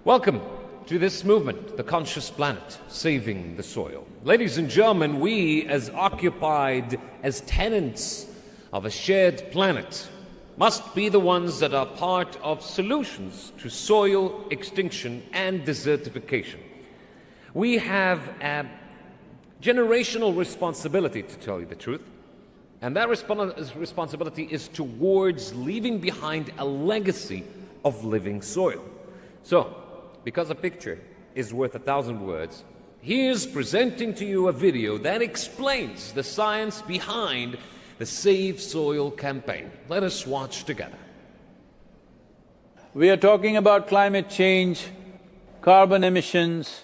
Welcome to this movement, the conscious planet, saving the soil. Ladies and gentlemen, we as occupied as tenants of a shared planet must be the ones that are part of solutions to soil extinction and desertification. We have a generational responsibility, to tell you the truth, and that responsibility is towards leaving behind a legacy of living soil. So, because a picture is worth 1,000 words, here's presenting to you a video that explains the science behind the Save Soil campaign. Let us watch together. We are talking about climate change, carbon emissions,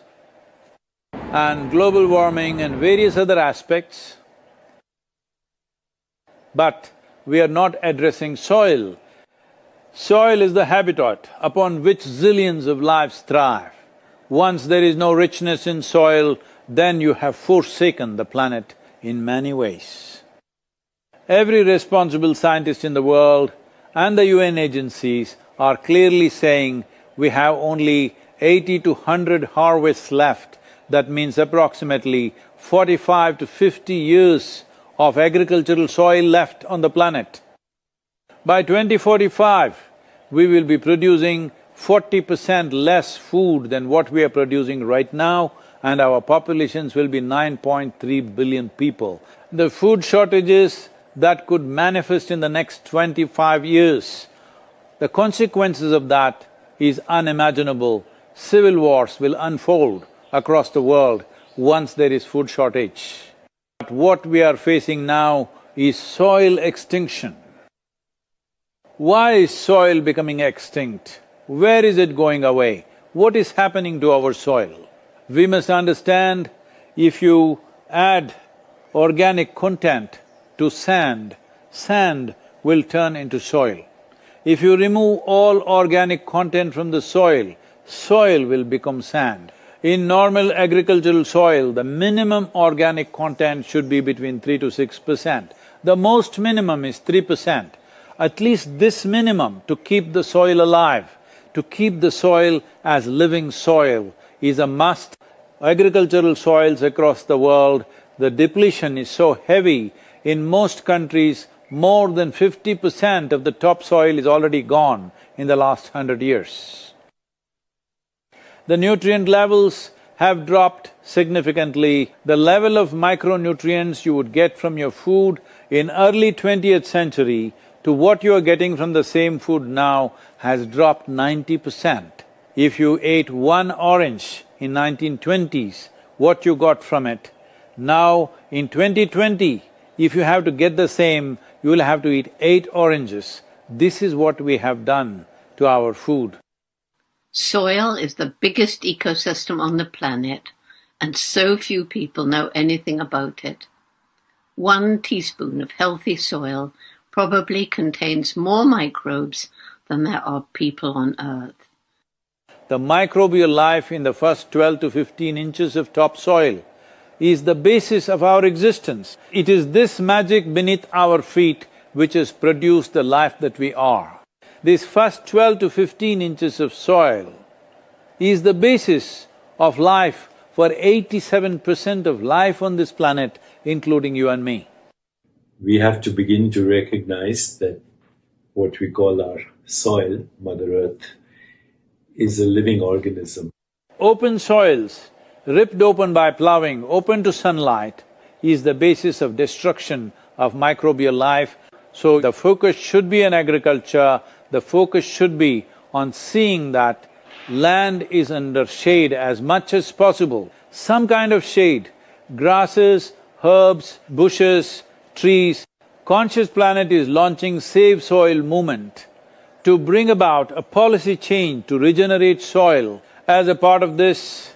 and global warming and various other aspects, but we are not addressing soil. Soil is the habitat upon which zillions of lives thrive. Once there is no richness in soil, then you have forsaken the planet in many ways. Every responsible scientist in the world and the UN agencies are clearly saying we have only 80 to 100 harvests left. That means approximately 45 to 50 years of agricultural soil left on the planet. By 2045, we will be producing 40% less food than what we are producing right now, and our populations will be 9.3 billion people. The food shortages that could manifest in the next 25 years, the consequences of that is unimaginable. Civil wars will unfold across the world once there is food shortage. But what we are facing now is soil extinction. Why is soil becoming extinct? Where is it going away? What is happening to our soil? We must understand, if you add organic content to sand, sand will turn into soil. If you remove all organic content from the soil, soil will become sand. In normal agricultural soil, the minimum organic content should be between 3 to 6%. The most minimum is 3%. At least this minimum to keep the soil alive, to keep the soil as living soil is a must. Agricultural soils across the world, the depletion is so heavy, in most countries, more than 50% of the topsoil is already gone in the last 100 years. The nutrient levels have dropped significantly. The level of micronutrients you would get from your food in early 20th century to what you are getting from the same food now has dropped 90%. If you ate one orange in 1920s, what you got from it, now in 2020, if you have to get the same, you will have to eat 8 oranges. This is what we have done to our food. Soil is the biggest ecosystem on the planet, and so few people know anything about it. 1 teaspoon of healthy soil probably contains more microbes than there are people on Earth. The microbial life in the first 12 to 15 inches of topsoil is the basis of our existence. It is this magic beneath our feet which has produced the life that we are. This first 12 to 15 inches of soil is the basis of life for 87% of life on this planet, including you and me. We have to begin to recognize that what we call our soil, Mother Earth, is a living organism. Open soils, ripped open by ploughing, open to sunlight, is the basis of destruction of microbial life. So the focus should be on agriculture, the focus should be on seeing that land is under shade as much as possible, some kind of shade, grasses, herbs, bushes, trees. Conscious Planet is launching Save Soil movement to bring about a policy change to regenerate soil. As a part of this,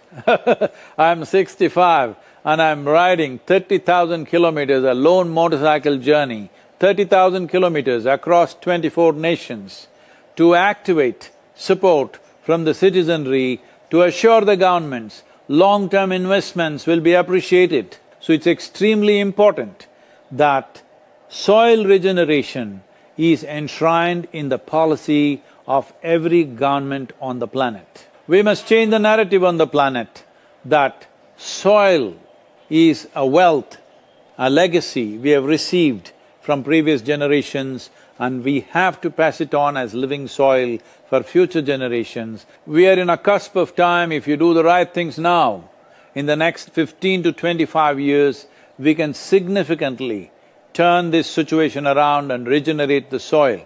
I'm 65 and I'm riding 30,000 kilometers, a lone motorcycle journey, 30,000 kilometers across 24 nations to activate support from the citizenry to assure the governments long-term investments will be appreciated. So it's extremely important that soil regeneration is enshrined in the policy of every government on the planet. We must change the narrative on the planet that soil is a wealth, a legacy we have received from previous generations, and we have to pass it on as living soil for future generations. We are in a cusp of time. If you do the right things now, in the next 15 to 25 years, we can significantly turn this situation around and regenerate the soil.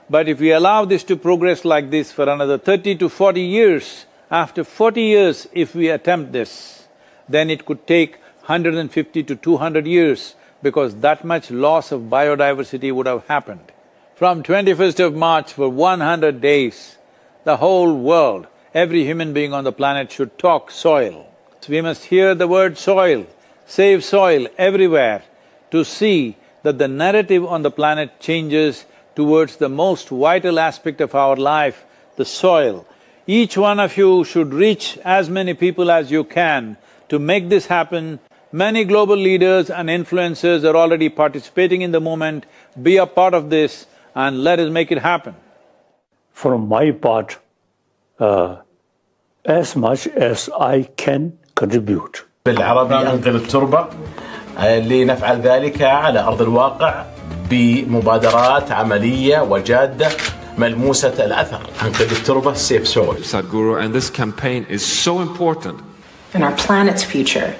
But if we allow this to progress like this for another 30 to 40 years, after 40 years if we attempt this, then it could take 150 to 200 years because that much loss of biodiversity would have happened. From 21st of March for 100 days, the whole world, every human being on the planet should talk soil. So we must hear the word soil, save soil everywhere to see that the narrative on the planet changes towards the most vital aspect of our life, the soil. Each one of you should reach as many people as you can to make this happen. Many global leaders and influencers are already participating in the movement. Be a part of this and let us make it happen. From my part, as much as I can contribute. بالعربي أنقذ التربة لنفعل ذلك على أرض الواقع بمبادرات عملية وجادة ملموسة الأثر. أنقذ التربة Save Soil. Sadhguru, and this campaign is so important. And our planet's future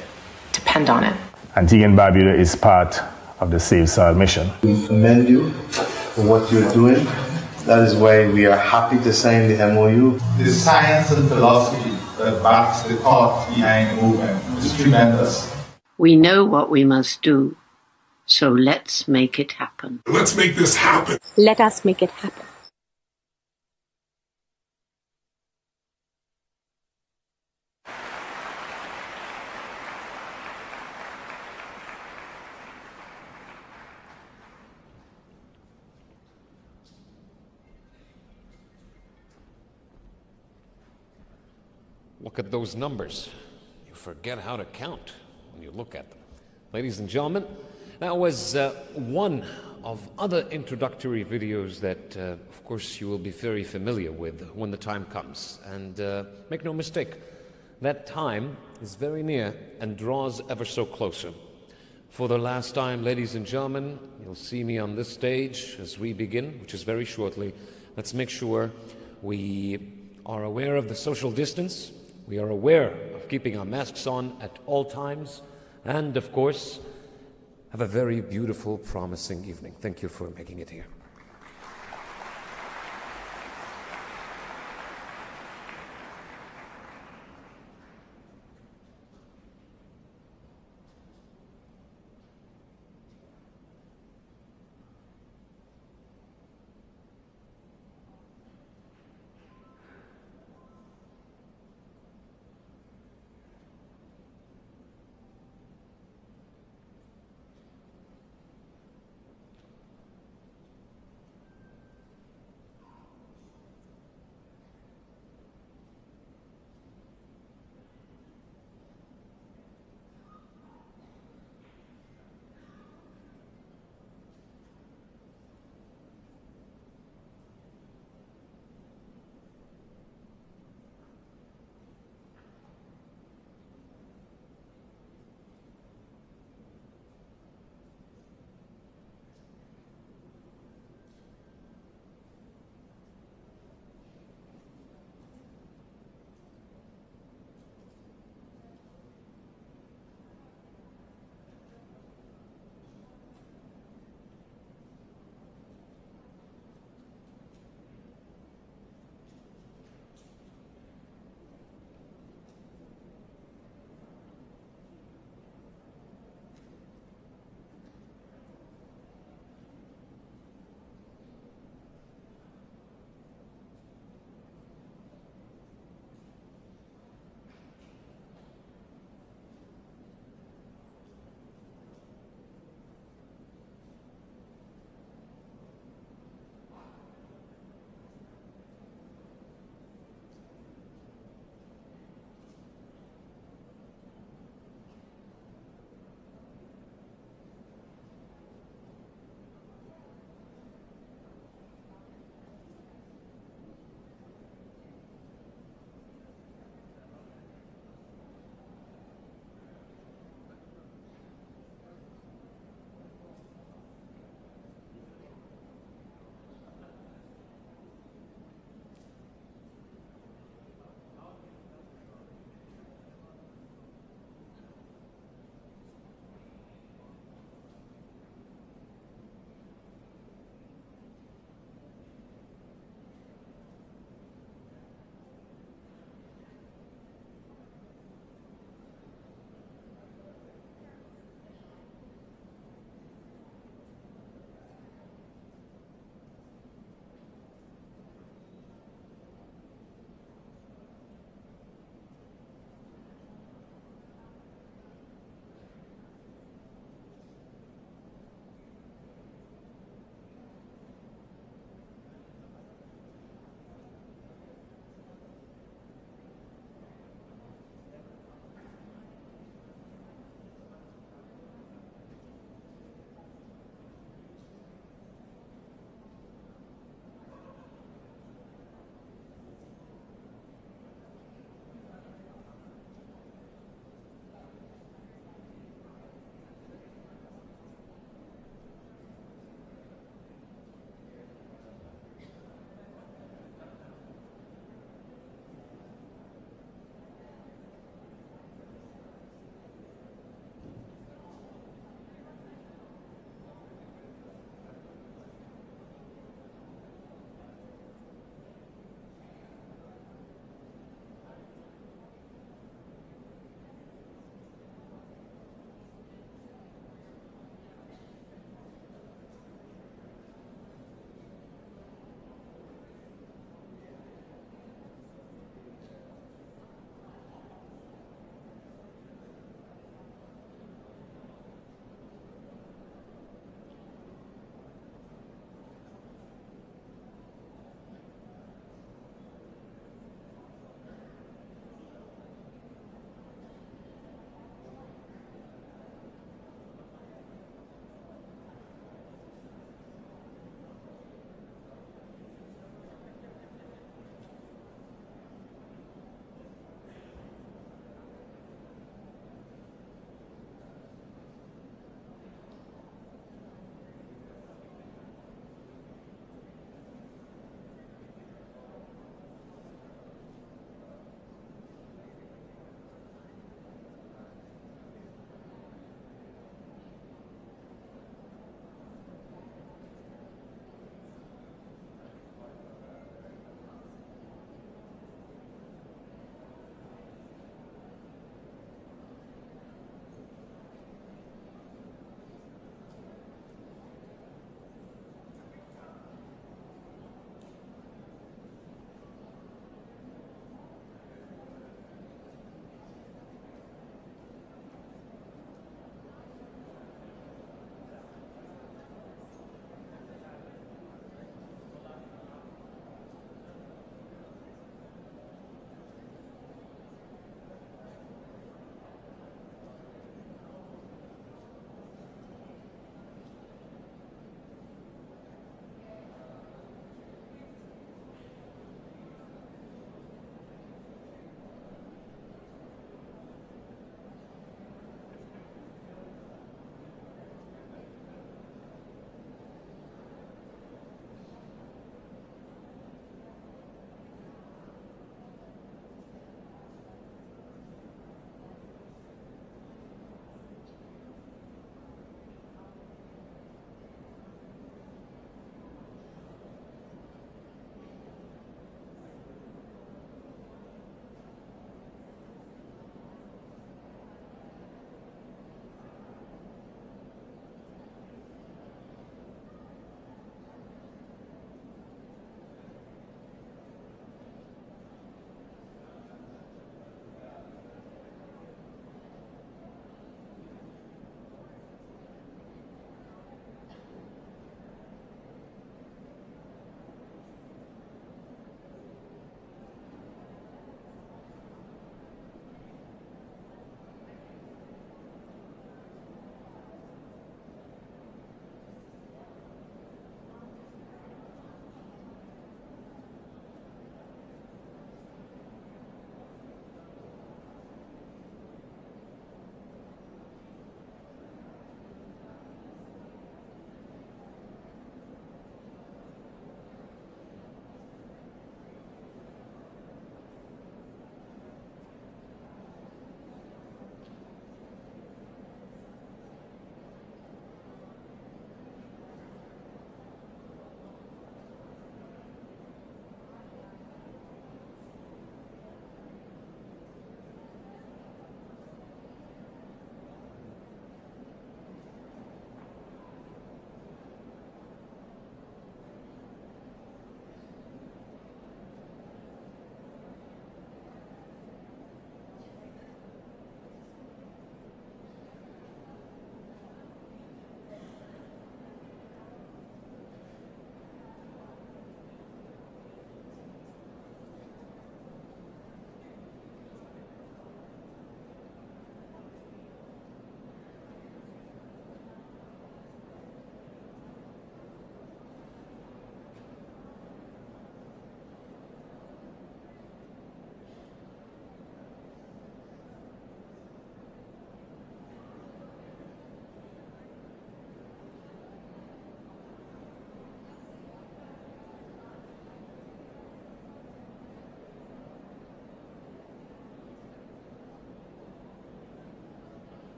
depend on it. Antigua and Barbuda is part of the Save Soil mission. We commend you for what you're doing. That is why we are happy to sign the MOU. The science and philosophy that backs the thought behind the movement is tremendous. We know what we must do, so let's make it happen. Let's make this happen. Let us make it happen. Look at those numbers. You forget how to count when you look at them. Ladies and gentlemen, that was one of other introductory videos that, of course, you will be very familiar with when the time comes. And make no mistake, that time is very near and draws ever so closer. For the last time, ladies and gentlemen, you'll see me on this stage as we begin, which is very shortly. Let's make sure we are aware of the social distance. We are aware of keeping our masks on at all times, and of course, have a very beautiful, promising evening. Thank you for making it here.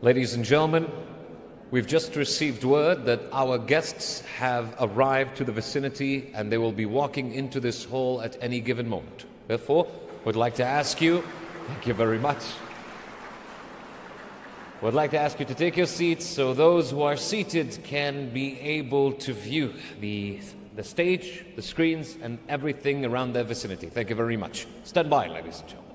Ladies and gentlemen, we've just received word that our guests have arrived to the vicinity and they will be walking into this hall at any given moment. Therefore, would like to ask you, thank you very much. Would like to ask you to take your seats so those who are seated can be able to view the stage, the screens, and everything around their vicinity. Thank you very much. Stand by, ladies and gentlemen.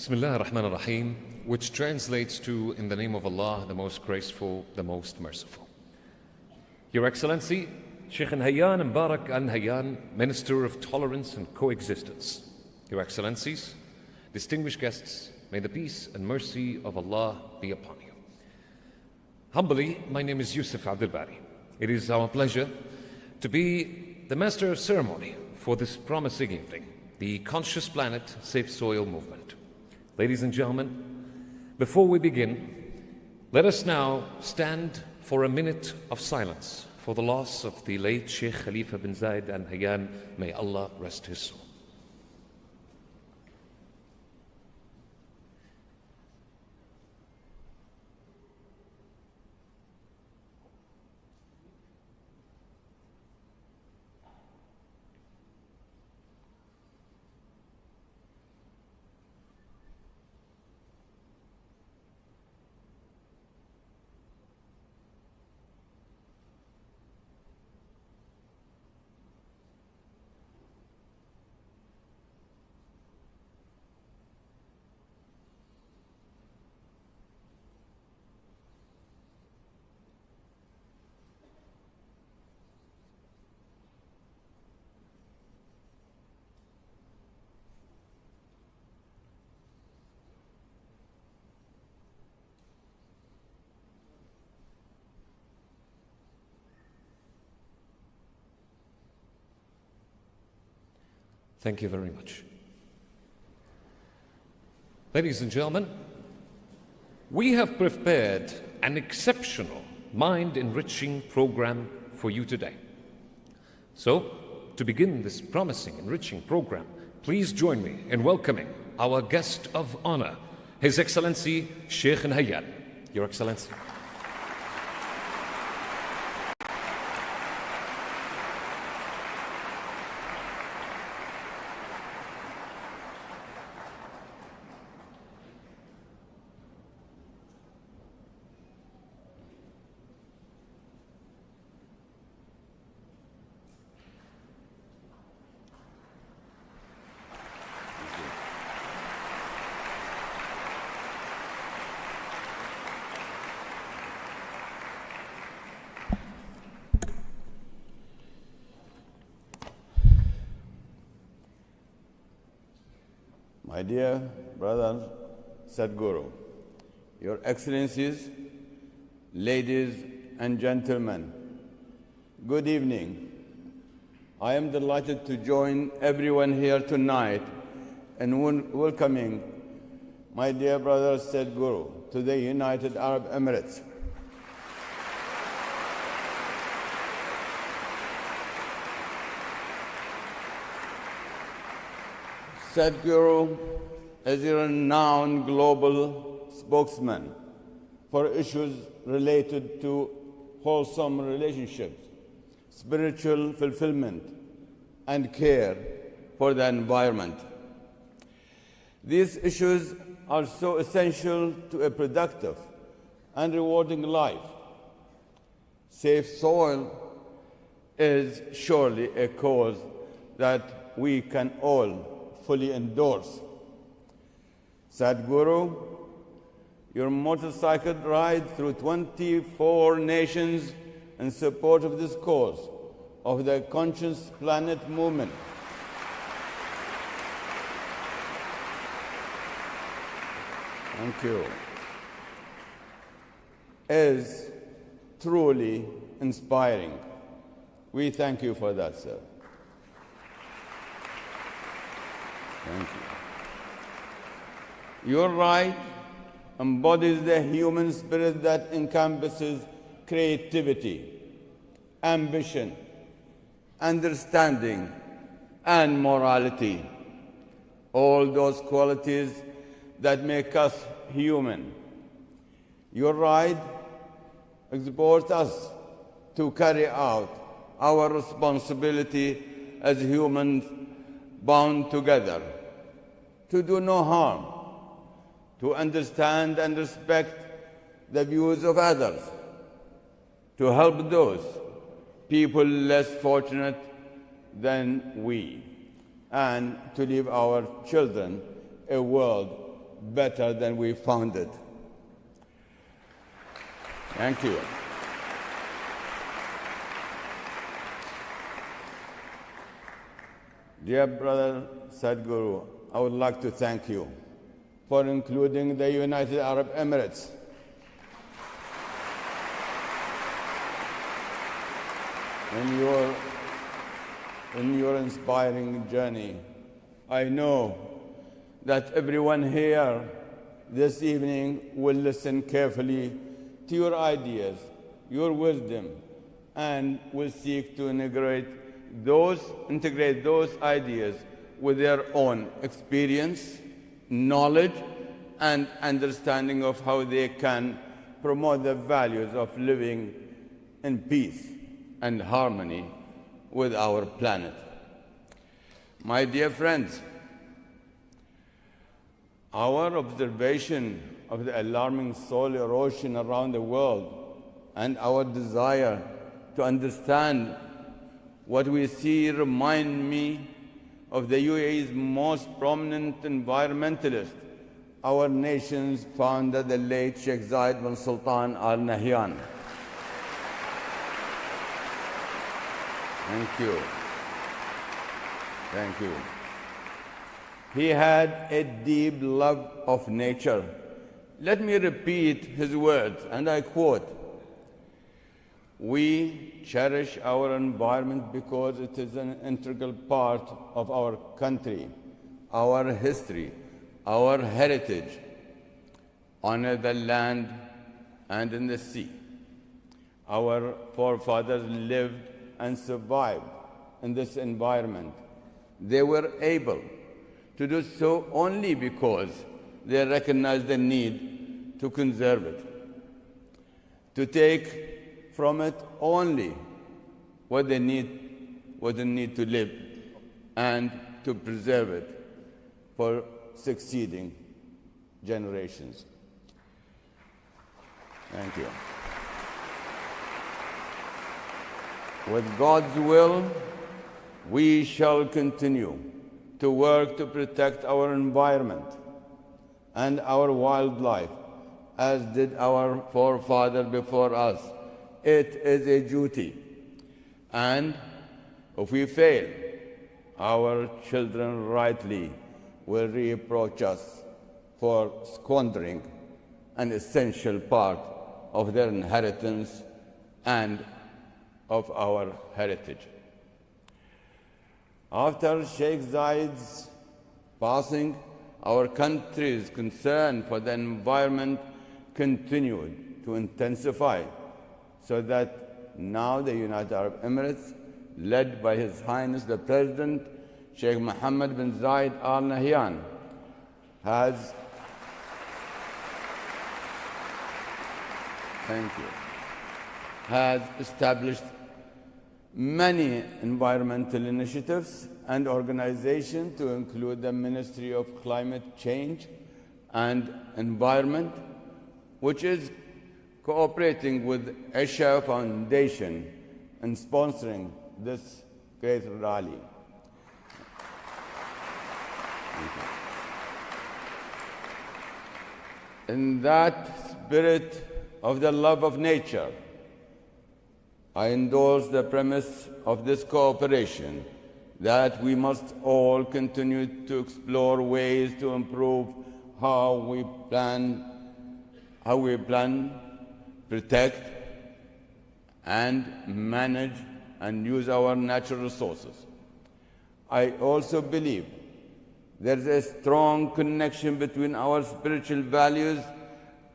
Bismillah ar-Rahman ar-Rahim, which translates to, in the name of Allah, the most graceful, the most merciful. Your Excellency, Sheikh Hayyan Mbarak Al-Hayyan, Minister of Tolerance and Coexistence. Your Excellencies, distinguished guests, may the peace and mercy of Allah be upon you. Humbly, my name is Yusuf Abdul Bari. It is our pleasure to be the Master of Ceremony for this promising evening, the Conscious Planet Safe Soil Movement. Ladies and gentlemen, before we begin, let us now stand for a minute of silence for the loss of the late Sheikh Khalifa bin Zayed Al Nahyan. May Allah rest his soul. Thank you very much. Ladies and gentlemen, we have prepared an exceptional mind-enriching program for you today. So, to begin this promising, enriching program, please join me in welcoming our guest of honor, His Excellency Sheikh Hayyan. Your Excellency. My dear brother Sadhguru, Your Excellencies, ladies and gentlemen, good evening. I am delighted to join everyone here tonight in welcoming my dear brother Sadhguru to the United Arab Emirates. Sadhguru is a renowned global spokesman for issues related to wholesome relationships, spiritual fulfillment, and care for the environment. These issues are so essential to a productive and rewarding life. Safe soil is surely a cause that we can all fully endorse. Sadhguru, your motorcycle ride through 24 nations in support of this cause of the Conscious Planet movement thank you, is truly inspiring. We thank you for that, sir. Thank you. Your ride embodies the human spirit that encompasses creativity, ambition, understanding, and morality. All those qualities that make us human. Your ride exhorts us to carry out our responsibility as humans bound together, to do no harm, to understand and respect the views of others, to help those people less fortunate than we, and to leave our children a world better than we found it. Thank you. Dear brother Sadhguru, I would like to thank you for including the United Arab Emirates in your inspiring journey. I know that everyone here this evening will listen carefully to your ideas, your wisdom, and will seek to integrate those ideas with their own experience, knowledge, and understanding of how they can promote the values of living in peace and harmony with our planet. My dear friends, our observation of the alarming soil erosion around the world and our desire to understand what we see remind me of the UAE's most prominent environmentalist, our nation's founder, the late Sheikh Zayed bin Sultan Al Nahyan. Thank you. Thank you. He had a deep love of nature. Let me repeat his words, and I quote, "We cherish our environment because it is an integral part of our country, our history, our heritage. Honor the land and in the sea. Our forefathers lived and survived in this environment. They were able to do so only because they recognized the need to conserve it, to take from it only what they need to live, and to preserve it for succeeding generations." Thank you. With God's will, we shall continue to work to protect our environment and our wildlife, as did our forefathers before us. It is a duty. And if we fail, our children rightly will reproach us for squandering an essential part of their inheritance and of our heritage. After Sheikh Zayed's passing, our country's concern for the environment continued to intensify, so that now the United Arab Emirates, led by His Highness the President, Sheikh Mohammed bin Zayed Al Nahyan, has established many environmental initiatives and organizations, to include the Ministry of Climate Change and Environment, which is cooperating with Isha Foundation in sponsoring this great rally. In that spirit of the love of nature, I endorse the premise of this cooperation, that we must all continue to explore ways to improve how we plan, protect, and manage and use our natural resources. I also believe there is a strong connection between our spiritual values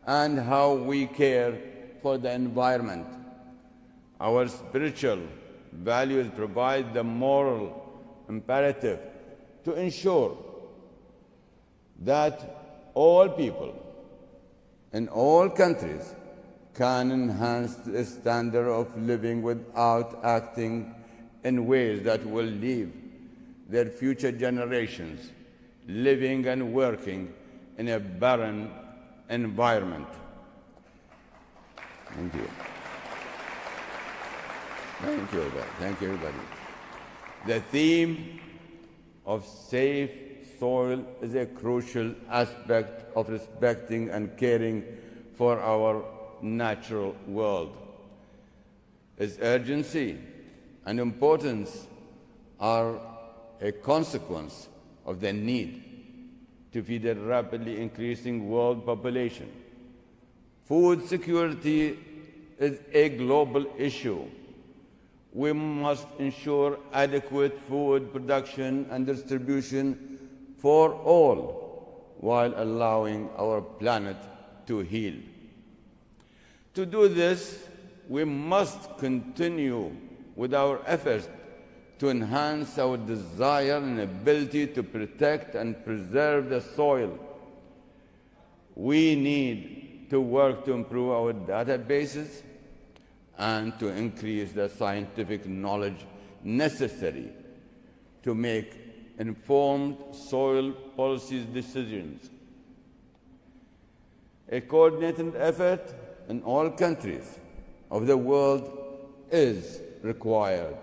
and how we care for the environment. Our spiritual values provide the moral imperative to ensure that all people in all countries can enhance the standard of living without acting in ways that will leave their future generations living and working in a barren environment. Thank you. Thank you, everybody. Thank you, everybody. The theme of safe soil is a crucial aspect of respecting and caring for our natural world. Its urgency and importance are a consequence of the need to feed a rapidly increasing world population. Food security is a global issue. We must ensure adequate food production and distribution for all while allowing our planet to heal. To do this, we must continue with our efforts to enhance our desire and ability to protect and preserve the soil. We need to work to improve our databases and to increase the scientific knowledge necessary to make informed soil policy decisions. A coordinated effort in all countries of the world is required.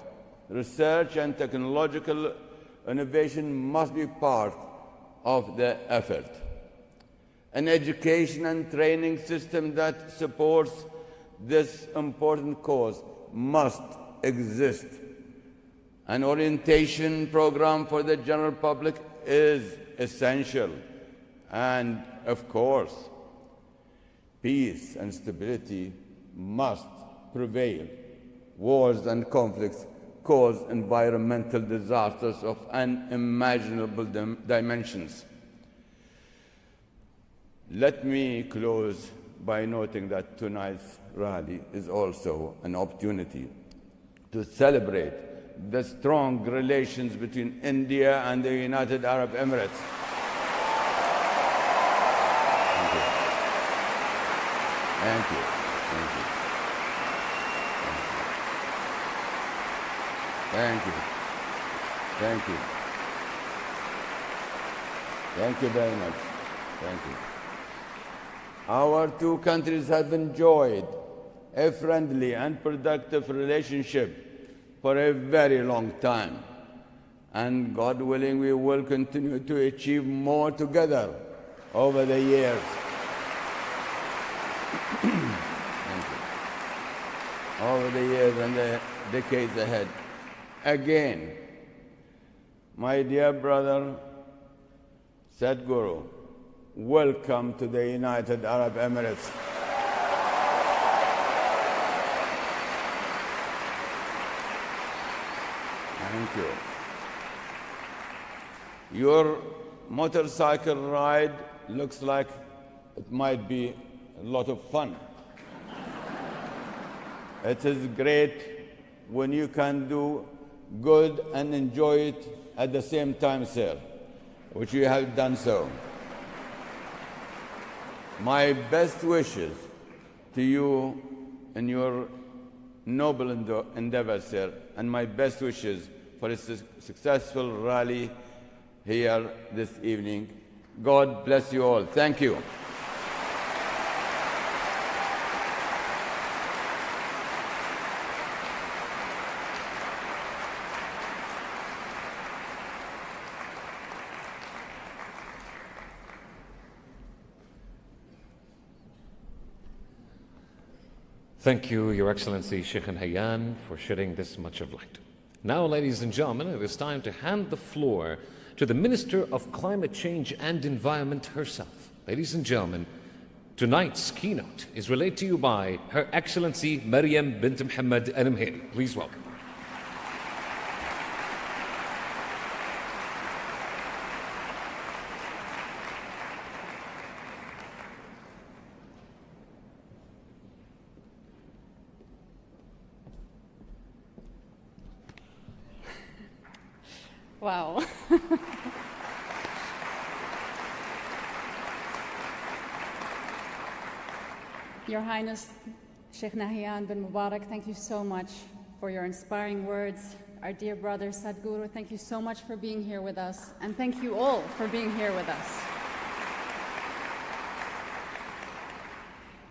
Research and technological innovation must be part of the effort. An education and training system that supports this important cause must exist. An orientation program for the general public is essential. And of course, peace and stability must prevail. Wars and conflicts cause environmental disasters of unimaginable dimensions. Let me close by noting that tonight's rally is also an opportunity to celebrate the strong relations between India and the United Arab Emirates. Thank you. Thank you. Thank you. Thank you. Thank you very much. Thank you. Our two countries have enjoyed a friendly and productive relationship for a very long time. And God willing, we will continue to achieve more together over the years. Thank you. Over the years and the decades ahead. Again, my dear brother Sadhguru, welcome to the United Arab Emirates. Thank you. Your motorcycle ride looks like it might be a lot of fun. It is great when you can do good and enjoy it at the same time, sir, which you have done so. My best wishes to you in your noble endeavor, sir, and my best wishes for a successful rally here this evening. God bless you all. Thank you. Thank you, Your Excellency Sheikh Hayyan, for shedding this much of light. Now, ladies and gentlemen, it is time to hand the floor to the Minister of Climate Change and Environment herself. Ladies and gentlemen, tonight's keynote is relayed to you by Her Excellency Maryam bint Mohammed Al-Mheri. Please welcome. Wow. Your Highness, Sheikh Nahyan bin Mubarak, thank you so much for your inspiring words. Our dear brother Sadhguru, thank you so much for being here with us. And thank you all for being here with us.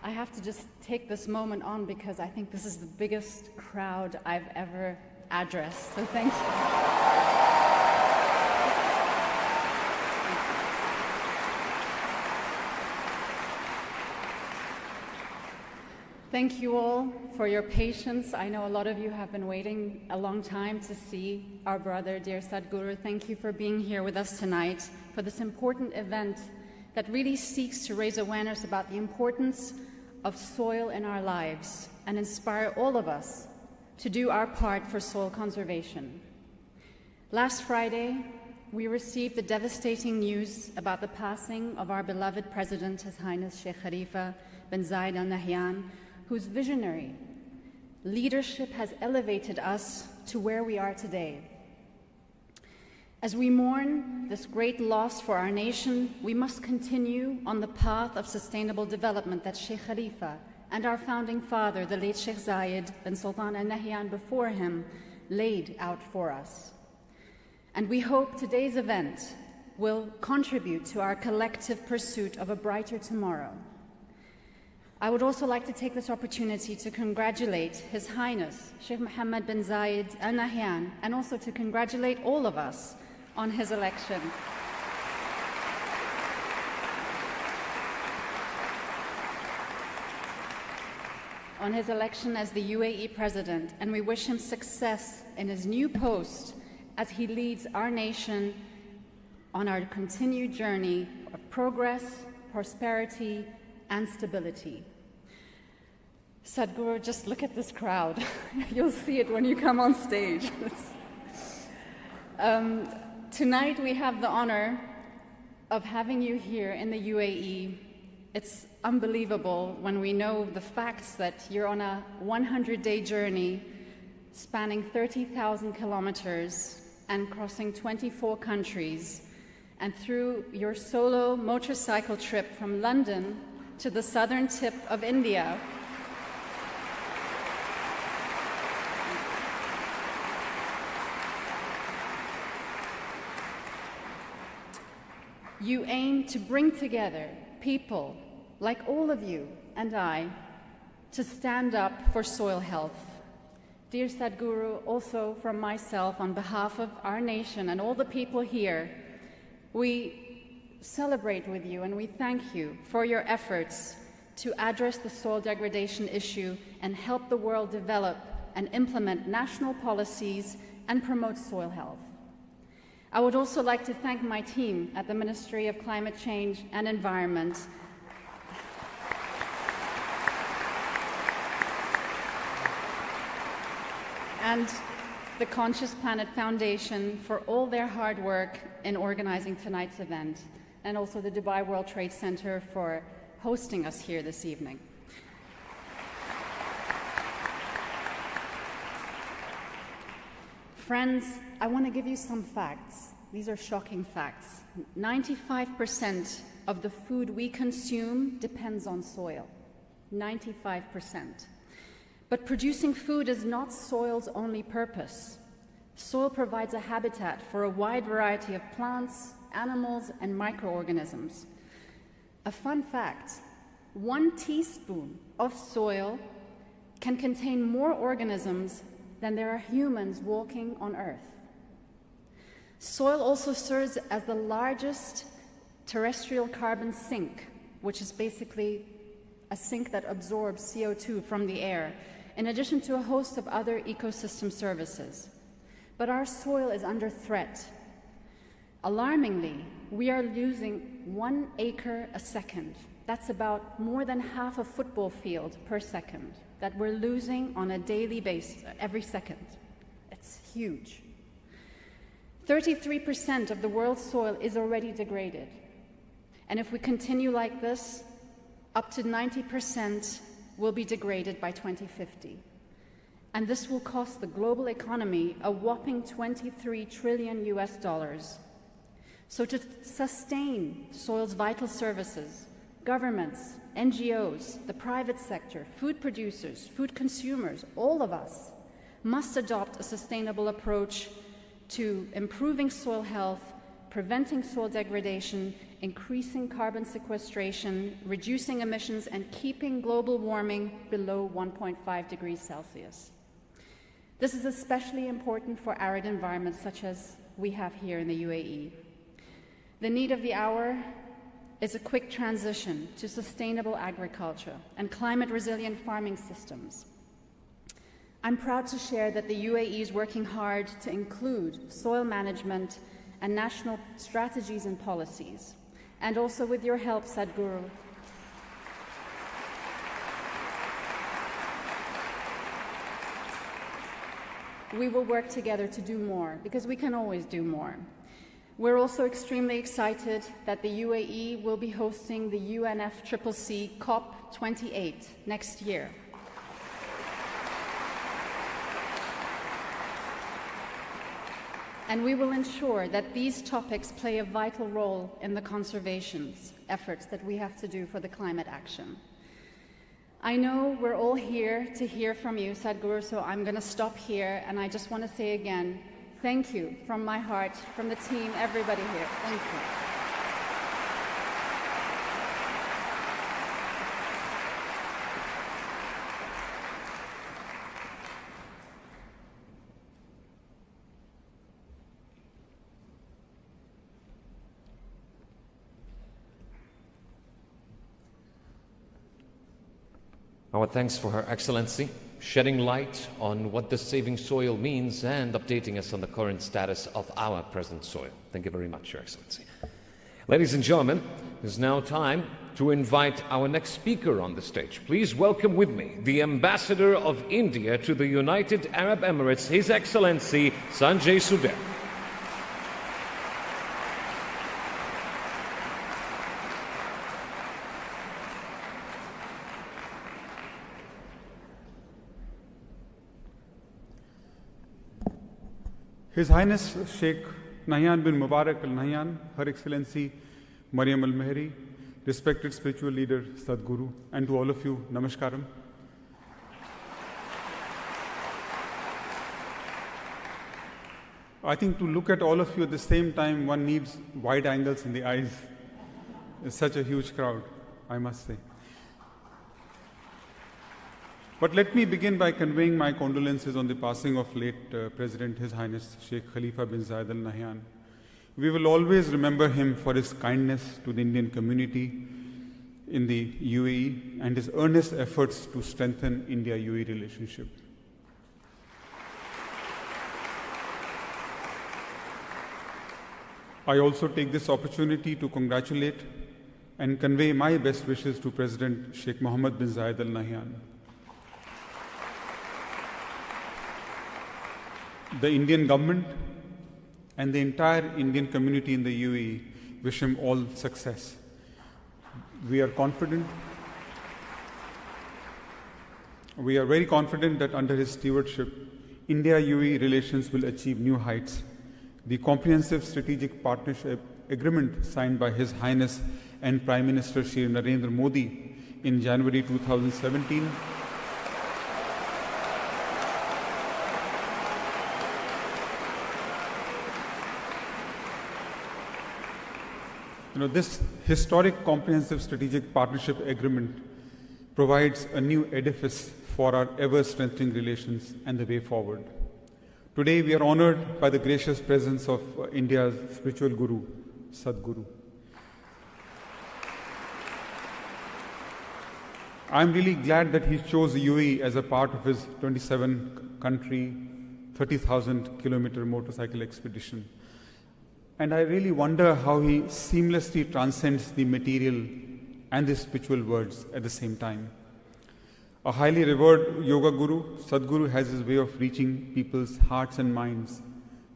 I have to just take this moment on because I think this is the biggest crowd I've ever addressed. So thank you. Thank you all for your patience. I know a lot of you have been waiting a long time to see our brother, dear Sadhguru. Thank you for being here with us tonight for this important event that really seeks to raise awareness about the importance of soil in our lives and inspire all of us to do our part for soil conservation. Last Friday, we received the devastating news about the passing of our beloved President, His Highness Sheikh Khalifa bin Zayed Al Nahyan, whose visionary leadership has elevated us to where we are today. As we mourn this great loss for our nation, we must continue on the path of sustainable development that Sheikh Khalifa and our founding father, the late Sheikh Zayed bin Sultan Al Nahyan before him, laid out for us. And we hope today's event will contribute to our collective pursuit of a brighter tomorrow. I would also like to take this opportunity to congratulate His Highness Sheikh Mohammed bin Zayed Al Nahyan, and also to congratulate all of us on his election. On his election as the UAE President, and we wish him success in his new post as he leads our nation on our continued journey of progress, prosperity, and stability. Sadhguru, just look at this crowd. You'll see it when you come on stage. Tonight we have the honor of having you here in the UAE. It's unbelievable when we know the facts that you're on a 100-day journey spanning 30,000 kilometers and crossing 24 countries, and through your solo motorcycle trip from London to the southern tip of India. You aim to bring together people like all of you and I to stand up for soil health. Dear Sadhguru, also from myself, on behalf of our nation and all the people here, we celebrate with you and we thank you for your efforts to address the soil degradation issue and help the world develop and implement national policies and promote soil health. I would also like to thank my team at the Ministry of Climate Change and Environment. And the Conscious Planet Foundation for all their hard work in organizing tonight's event, and also the Dubai World Trade Center for hosting us here this evening. Friends, I want to give you some facts. These are shocking facts. 95% of the food we consume depends on soil. 95%. But producing food is not soil's only purpose. Soil provides a habitat for a wide variety of plants, animals, and microorganisms. A fun fact, 1 teaspoon of soil can contain more organisms than there are humans walking on Earth. Soil also serves as the largest terrestrial carbon sink, which is basically a sink that absorbs CO2 from the air, in addition to a host of other ecosystem services. But our soil is under threat. Alarmingly, we are losing 1 acre a second. That's about more than half a football field per second that we're losing on a daily basis, every second. It's huge. 33% of the world's soil is already degraded. And if we continue like this, up to 90% will be degraded by 2050. And this will cost the global economy a whopping $23 trillion US. So to sustain soil's vital services, governments, NGOs, the private sector, food producers, food consumers, all of us must adopt a sustainable approach to improving soil health, preventing soil degradation, increasing carbon sequestration, reducing emissions, and keeping global warming below 1.5 degrees Celsius. This is especially important for arid environments such as we have here in the UAE. The need of the hour is a quick transition to sustainable agriculture and climate-resilient farming systems. I'm proud to share that the UAE is working hard to include soil management and national strategies and policies. And also with your help, Sadhguru, we will work together to do more, because we can always do more. We're also extremely excited that the UAE will be hosting the UNFCCC COP28 next year. And we will ensure that these topics play a vital role in the conservation efforts that we have to do for the climate action. I know we're all here to hear from you, Sadhguru, so I'm going to stop here, and I just want to say again, thank you from my heart, from the team, everybody here. Thank you. Our thanks for Her Excellency, shedding light on what the saving soil means and updating us on the current status of our present soil. Thank you very much, Your Excellency. Ladies and gentlemen, it is now time to invite our next speaker on the stage. Please welcome with me the Ambassador of India to the United Arab Emirates, His Excellency Sanjay Sudhir. His Highness Sheikh Nahyan bin Mubarak Al Nahyan, Her Excellency Mariam Al Mehri, respected spiritual leader Sadhguru, and to all of you, Namaskaram. I think to look at all of you at the same time, one needs wide angles in the eyes. It's such a huge crowd, I must say. But let me begin by conveying my condolences on the passing of late President, His Highness Sheikh Khalifa bin Zayed Al Nahyan. We will always remember him for his kindness to the Indian community in the UAE and his earnest efforts to strengthen India-UAE relationship. I also take this opportunity to congratulate and convey my best wishes to President Sheikh Mohammed bin Zayed Al Nahyan. The Indian government and the entire Indian community in the UAE wish him all success. We are very confident that under his stewardship, India-UAE relations will achieve new heights. The comprehensive strategic partnership agreement signed by His Highness and Prime Minister Shri Narendra Modi in January 2017 this historic comprehensive strategic partnership agreement provides a new edifice for our ever-strengthening relations and the way forward. Today, we are honored by the gracious presence of India's spiritual guru, Sadhguru. I'm really glad that he chose the UAE as a part of his 27-country, 30,000-kilometer motorcycle expedition. And I really wonder how he seamlessly transcends the material and the spiritual worlds at the same time. A highly revered yoga guru, Sadhguru has his way of reaching people's hearts and minds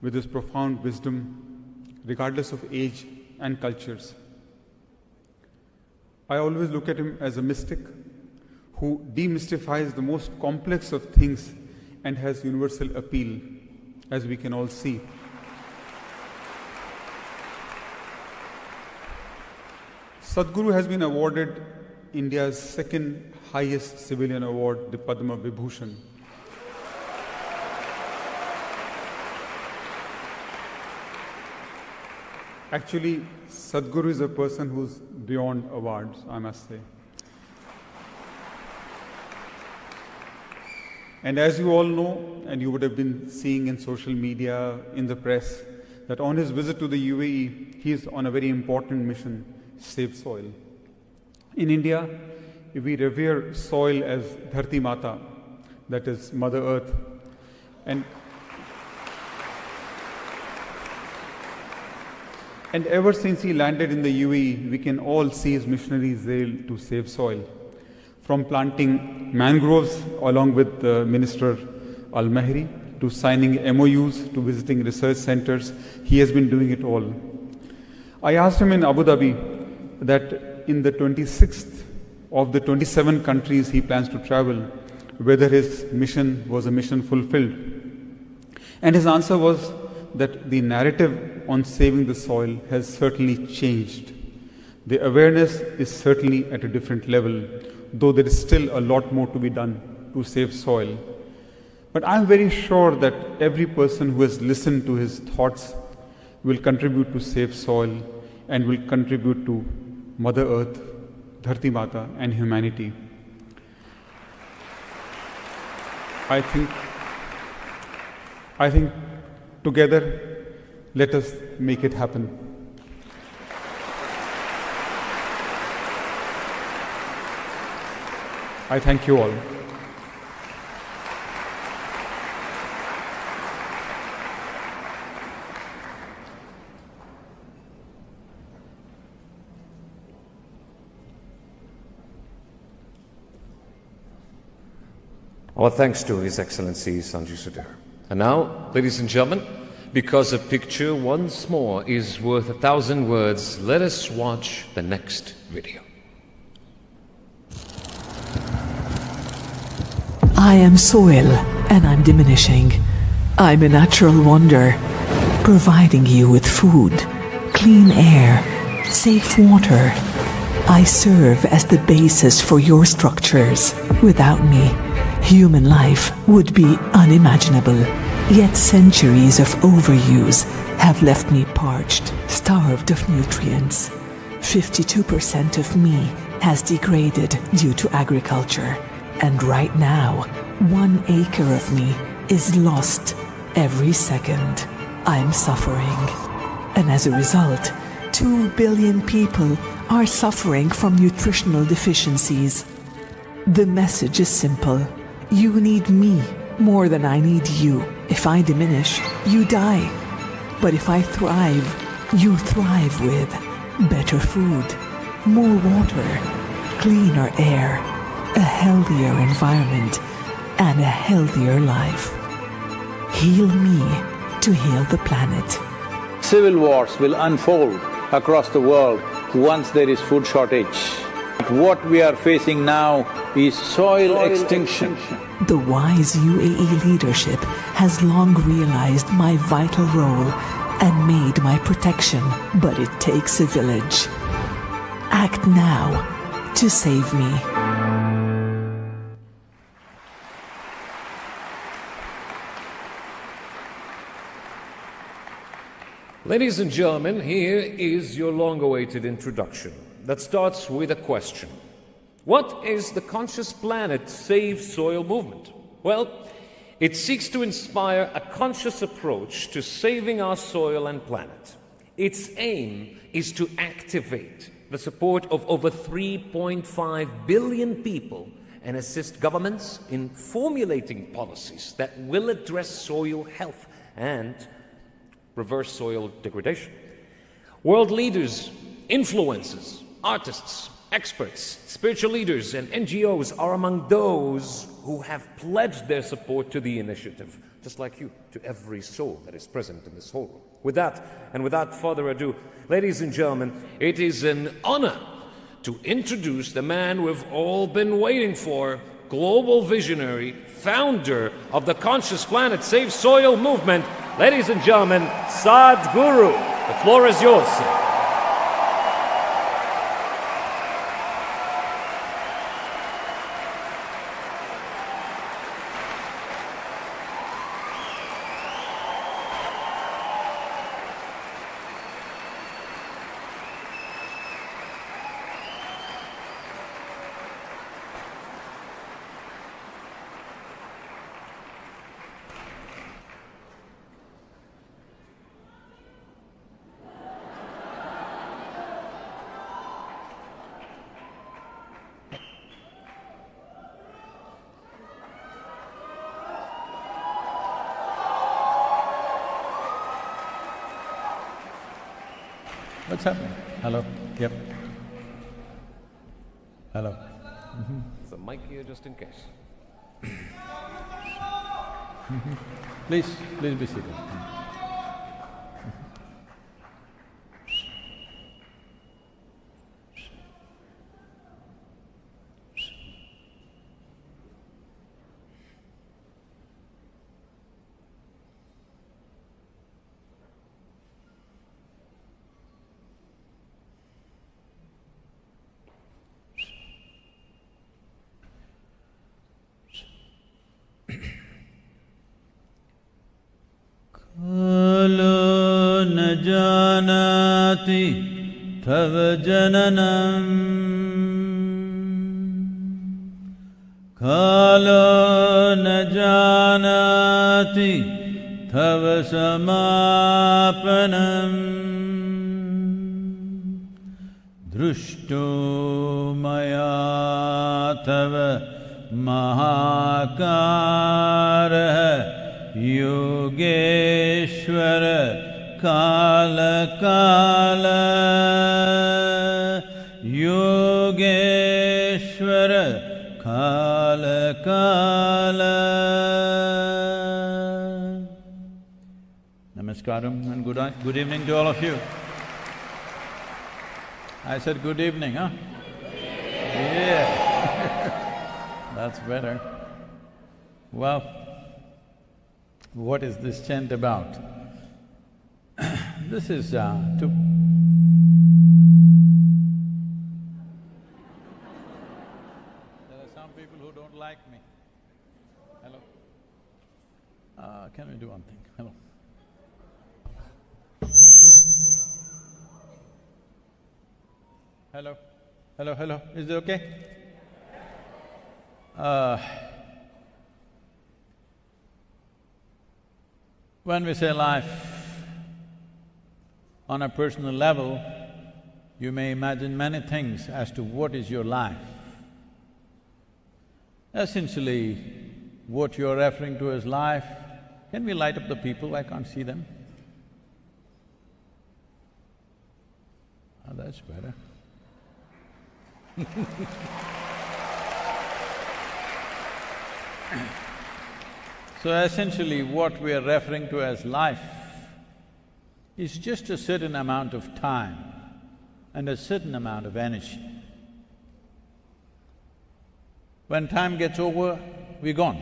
with his profound wisdom, regardless of age and cultures. I always look at him as a mystic who demystifies the most complex of things and has universal appeal, as we can all see. Sadhguru has been awarded India's second highest civilian award, the Padma Vibhushan. Actually, Sadhguru is a person who's beyond awards, I must say. And as you all know, and you would have been seeing in social media, in the press, that on his visit to the UAE, he is on a very important mission, save soil. In India, we revere soil as Dharti Mata, that is Mother Earth. And ever since he landed in the UAE, we can all see his missionary zeal to save soil. From planting mangroves along with Minister Al-Mahri, to signing MOUs, to visiting research centers, he has been doing it all. I asked him in Abu Dhabi that in the 26th of the 27 countries he plans to travel, whether his mission was a mission fulfilled. And his answer was that the narrative on saving the soil has certainly changed. The awareness is certainly at a different level, though there is still a lot more to be done to save soil. But I'm very sure that every person who has listened to his thoughts will contribute to save soil and will contribute to Mother Earth, Dharti Mata, and humanity. I think together, let us make it happen. I thank you all. Our thanks to His Excellency Sanjay Sudhir. And now, ladies and gentlemen, because a picture once more is worth 1,000 words, let us watch the next video. I am soil, and I'm diminishing. I'm a natural wonder, providing you with food, clean air, safe water. I serve as the basis for your structures. Without me, human life would be unimaginable. Yet centuries of overuse have left me parched, starved of nutrients. 52% of me has degraded due to agriculture. And right now, 1 acre of me is lost every second. I'm suffering. And as a result, 2 billion people are suffering from nutritional deficiencies. The message is simple. You need me more than I need you. If I diminish, you die. But if I thrive, you thrive with better food, more water, cleaner air, a healthier environment, and a healthier life. Heal me to heal the planet. Civil wars will unfold across the world once there is food shortage. What we are facing now is soil extinction. The wise UAE leadership has long realized my vital role and made my protection, but it takes a village. Act now to save me. Ladies and gentlemen, here is your long-awaited introduction that starts with a question. What is the Conscious Planet Save Soil movement? Well, it seeks to inspire a conscious approach to saving our soil and planet. Its aim is to activate the support of over 3.5 billion people and assist governments in formulating policies that will address soil health and reverse soil degradation. World leaders, influencers, artists, experts, spiritual leaders, and NGOs are among those who have pledged their support to the initiative, just like you, to every soul that is present in this hall. With that, and without further ado, ladies and gentlemen, it is an honor to introduce the man we've all been waiting for, global visionary, founder of the Conscious Planet Save Soil movement, ladies and gentlemen, Sadhguru. The floor is yours, sir. What's happening? Hello? Yep. Hello? There's a mic here just in case. Please be seated. Kalo na janati tava jananam Kalo na janati tava samapanam Drushto maya tava mahakaraha Yogeshwara Kala Kala Yogeshwara Kala Kala. Namaskaram and good evening to all of you. I said good evening, huh? Yeah. That's better. Well, what is this chant about? This is to… There are some people who don't like me. Hello? Can we do one thing? Hello? Hello? Hello, hello, is it okay? When we say life, on a personal level, you may imagine many things as to what is your life. Essentially, what you're referring to as life, can we light up the people? I can't see them. Oh, that's better. So essentially, what we are referring to as life is just a certain amount of time and a certain amount of energy. When time gets over, we're gone.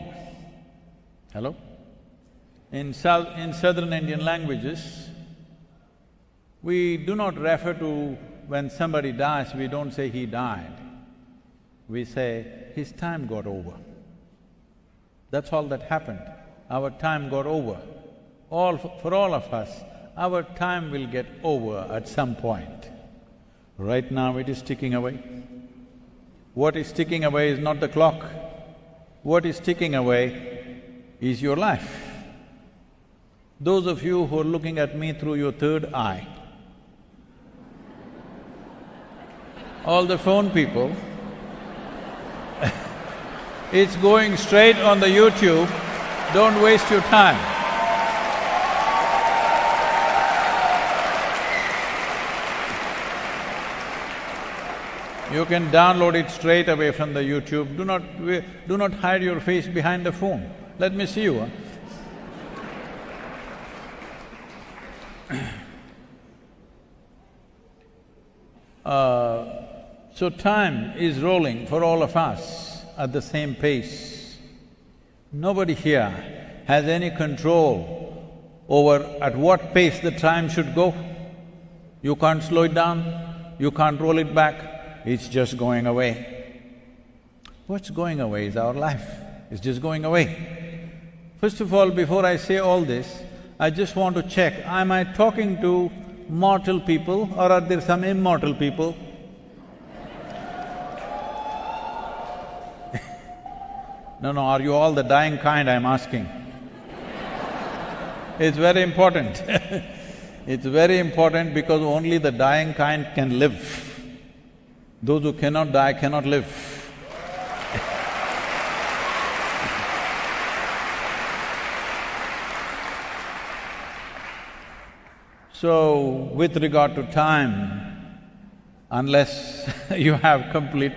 Hello? In southern Indian languages, we do not refer to when somebody dies, we don't say he died. We say his time got over. That's all that happened. Our time got over. For all of us, our time will get over at some point. Right now it is ticking away. What is ticking away is not the clock. What is ticking away is your life. Those of you who are looking at me through your third eye, all the phone people, it's going straight on the YouTube, don't waste your time. You can download it straight away from the YouTube. Do not hide your face behind the phone. Let me see you, So time is rolling for all of us at the same pace. Nobody here has any control over at what pace the time should go. You can't slow it down, you can't roll it back, it's just going away. What's going away is our life, it's just going away. First of all, before I say all this, I just want to check, am I talking to mortal people or are there some immortal people? No, are you all the dying kind, I'm asking? It's very important. It's very important because only the dying kind can live. Those who cannot die cannot live. So, with regard to time, unless you have complete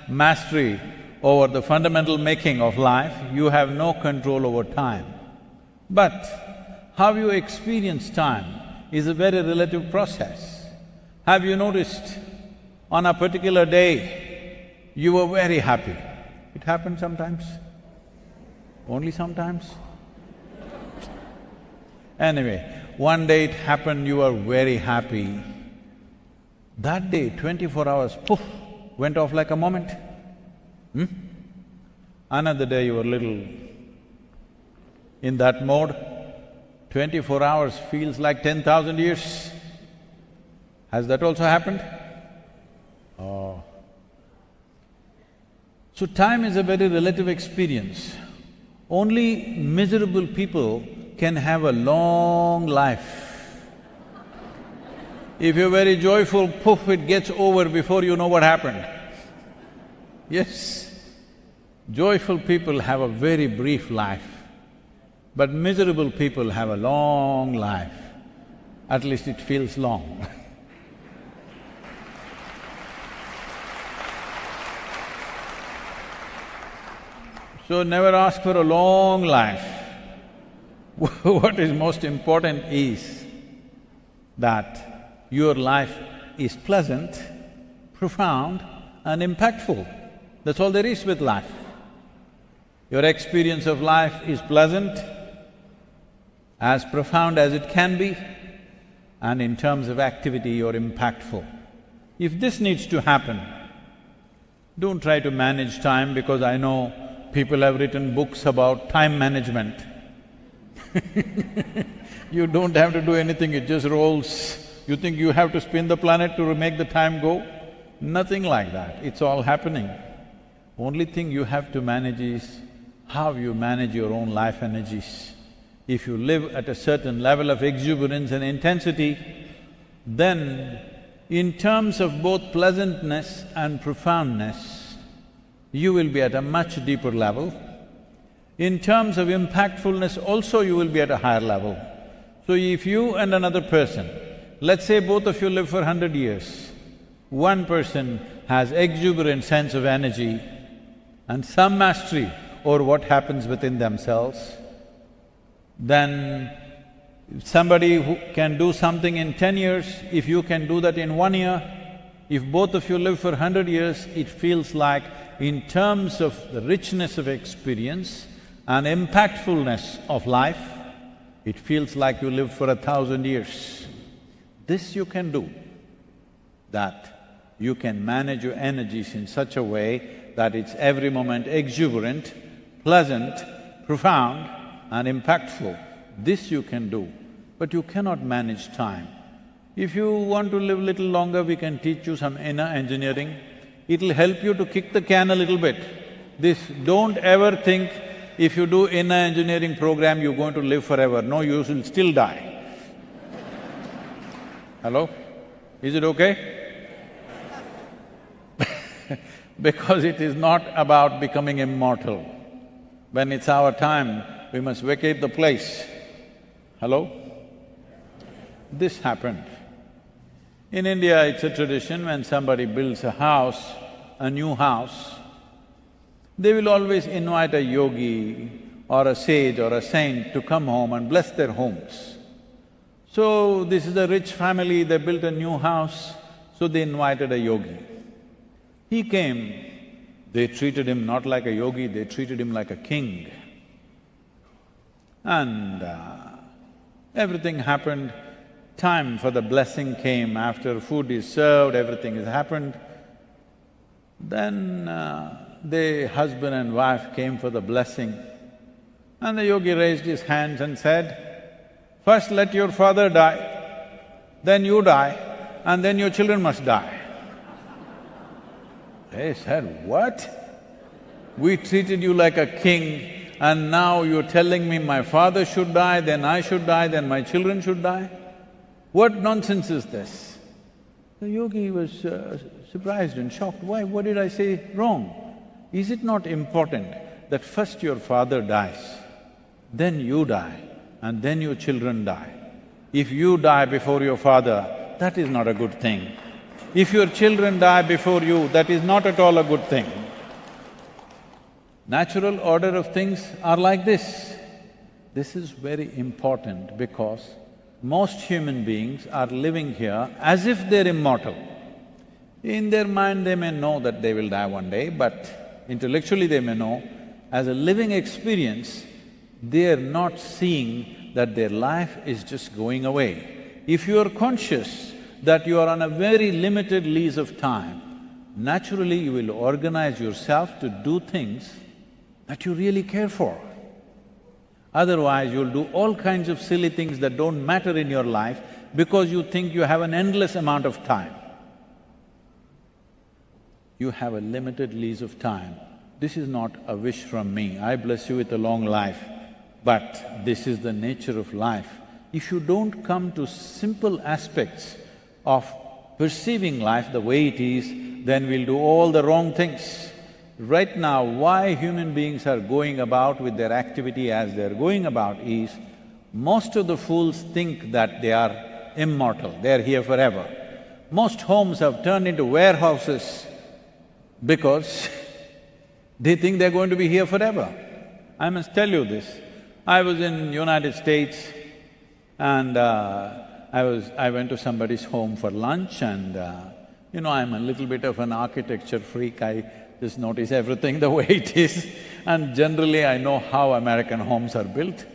mastery over the fundamental making of life, you have no control over time. But how you experience time is a very relative process. Have you noticed on a particular day, you were very happy? It happens sometimes? Only sometimes? Anyway, one day it happened, you were very happy. That day, 24 hours, poof, went off like a moment. Another day you were little in that mode, 24 hours feels like 10,000 years. Has that also happened? Oh. So time is a very relative experience. Only miserable people can have a long life. If you're very joyful, poof, it gets over before you know what happened. Yes, joyful people have a very brief life, but miserable people have a long life. At least it feels long. So never ask for a long life. What is most important is that your life is pleasant, profound and impactful. That's all there is with life. Your experience of life is pleasant, as profound as it can be, and in terms of activity you're impactful. If this needs to happen, don't try to manage time, because I know people have written books about time management. You don't have to do anything, it just rolls. You think you have to spin the planet to make the time go? Nothing like that, it's all happening. Only thing you have to manage is how you manage your own life energies. If you live at a certain level of exuberance and intensity, then in terms of both pleasantness and profoundness, you will be at a much deeper level. In terms of impactfulness also you will be at a higher level. So if you and another person, let's say both of you live for 100 years, one person has exuberant sense of energy and some mastery over what happens within themselves, then somebody who can do something in 10 years, if you can do that in 1 year, if both of you live for 100 years, it feels like in terms of the richness of experience and impactfulness of life, it feels like you lived for 1,000 years. This you can do, that you can manage your energies in such a way that it's every moment exuberant, pleasant, profound and impactful. This you can do, but you cannot manage time. If you want to live little longer, we can teach you some inner engineering. It'll help you to kick the can a little bit. Don't ever think if you do inner engineering program, you're going to live forever. No, you will still die. Hello? Is it okay? Because it is not about becoming immortal. When it's our time, we must vacate the place. Hello? This happened. In India, it's a tradition when somebody builds a house, a new house, they will always invite a yogi or a sage or a saint to come home and bless their homes. So, this is a rich family, they built a new house, so they invited a yogi. He came, they treated him not like a yogi, they treated him like a king. And everything happened. Time for the blessing came, after food is served, everything has happened. Then the husband and wife came for the blessing, and the yogi raised his hands and said, "First let your father die, then you die, and then your children must die." They said, "What? We treated you like a king, and now you're telling me my father should die, then I should die, then my children should die? What nonsense is this?" The yogi was surprised and shocked. Why, what did I say wrong? Is it not important that first your father dies, then you die, and then your children die? If you die before your father, that is not a good thing. If your children die before you, that is not at all a good thing. Natural order of things are like this. This is very important because most human beings are living here as if they're immortal. In their mind they may know that they will die one day, but intellectually they may know. As a living experience, they're not seeing that their life is just going away. If you are conscious that you are on a very limited lease of time, naturally you will organize yourself to do things that you really care for. Otherwise, you'll do all kinds of silly things that don't matter in your life because you think you have an endless amount of time. You have a limited lease of time. This is not a wish from me, I bless you with a long life, but this is the nature of life. If you don't come to simple aspects of perceiving life the way it is, then we'll do all the wrong things. Right now, why human beings are going about with their activity as they're going about is, most of the fools think that they are immortal, they're here forever. Most homes have turned into warehouses because they think they're going to be here forever. I must tell you this, I was in United States and I went to somebody's home for lunch and I'm a little bit of an architecture freak, I just notice everything the way it is, and generally I know how American homes are built.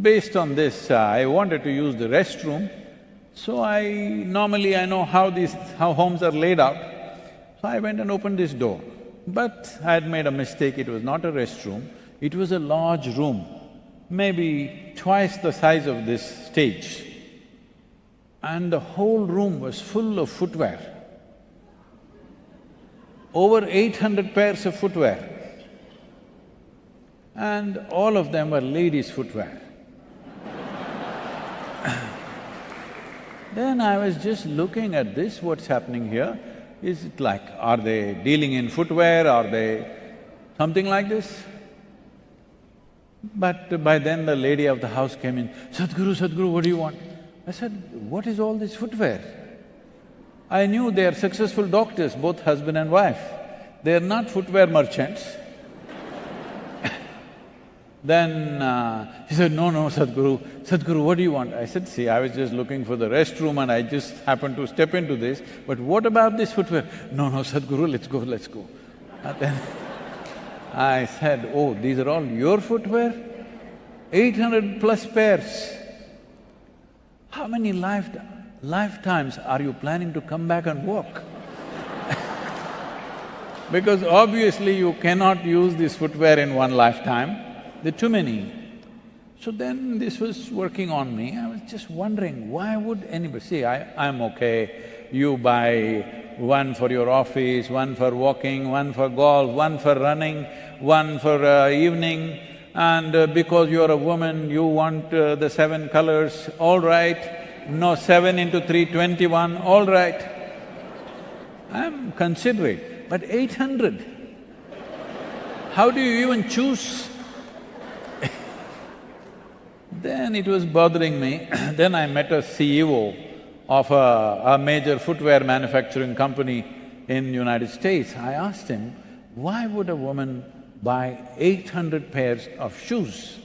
Based on this, I wanted to use the restroom, so normally I know how homes are laid out. So I went and opened this door. But I had made a mistake, it was not a restroom, it was a large room, maybe twice the size of this stage. And the whole room was full of footwear. Over 800 pairs of footwear. And all of them were ladies' footwear. Then I was just looking at this, what's happening here? Is it like, are they dealing in footwear, are they something like this? But by then the lady of the house came in, Sadhguru, what do you want? I said, what is all this footwear? I knew they are successful doctors, both husband and wife. They are not footwear merchants. Then he said, no, Sadhguru, what do you want? I said, see, I was just looking for the restroom and I just happened to step into this, but what about this footwear? No, Sadhguru, let's go. And then I said, oh, these are all your footwear? 800 plus pairs. How many lifetimes are you planning to come back and walk? Because obviously you cannot use this footwear in one lifetime, there are too many. So then this was working on me, I was just wondering, why would anybody… See, I'm okay, you buy one for your office, one for walking, one for golf, one for running, one for evening, and because you're a woman, you want the 7 colors, all right. No, 7 into 3, 21, all right. I'm considerate, but 800, how do you even choose? Then it was bothering me. Then I met a CEO of a major footwear manufacturing company in United States. I asked him, why would a woman buy 800 pairs of shoes?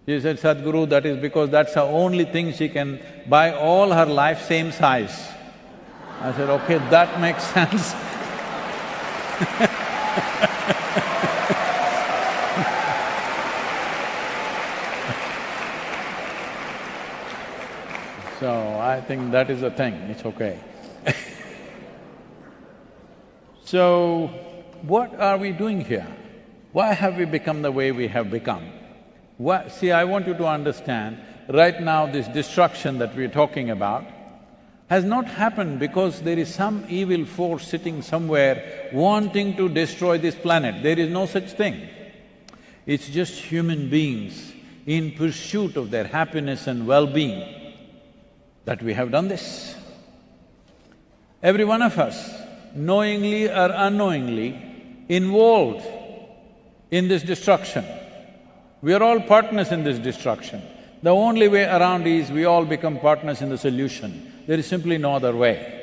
He said, Sadhguru, that is because that's the only thing she can buy all her life same size. I said, okay, that makes sense. So, I think that is the thing, it's okay. So, what are we doing here? Why have we become the way we have become? See, I want you to understand, right now this destruction that we're talking about has not happened because there is some evil force sitting somewhere wanting to destroy this planet. There is no such thing. It's just human beings in pursuit of their happiness and well-being that we have done this. Every one of us, knowingly or unknowingly, involved in this destruction. We are all partners in this destruction. The only way around is we all become partners in the solution. There is simply no other way.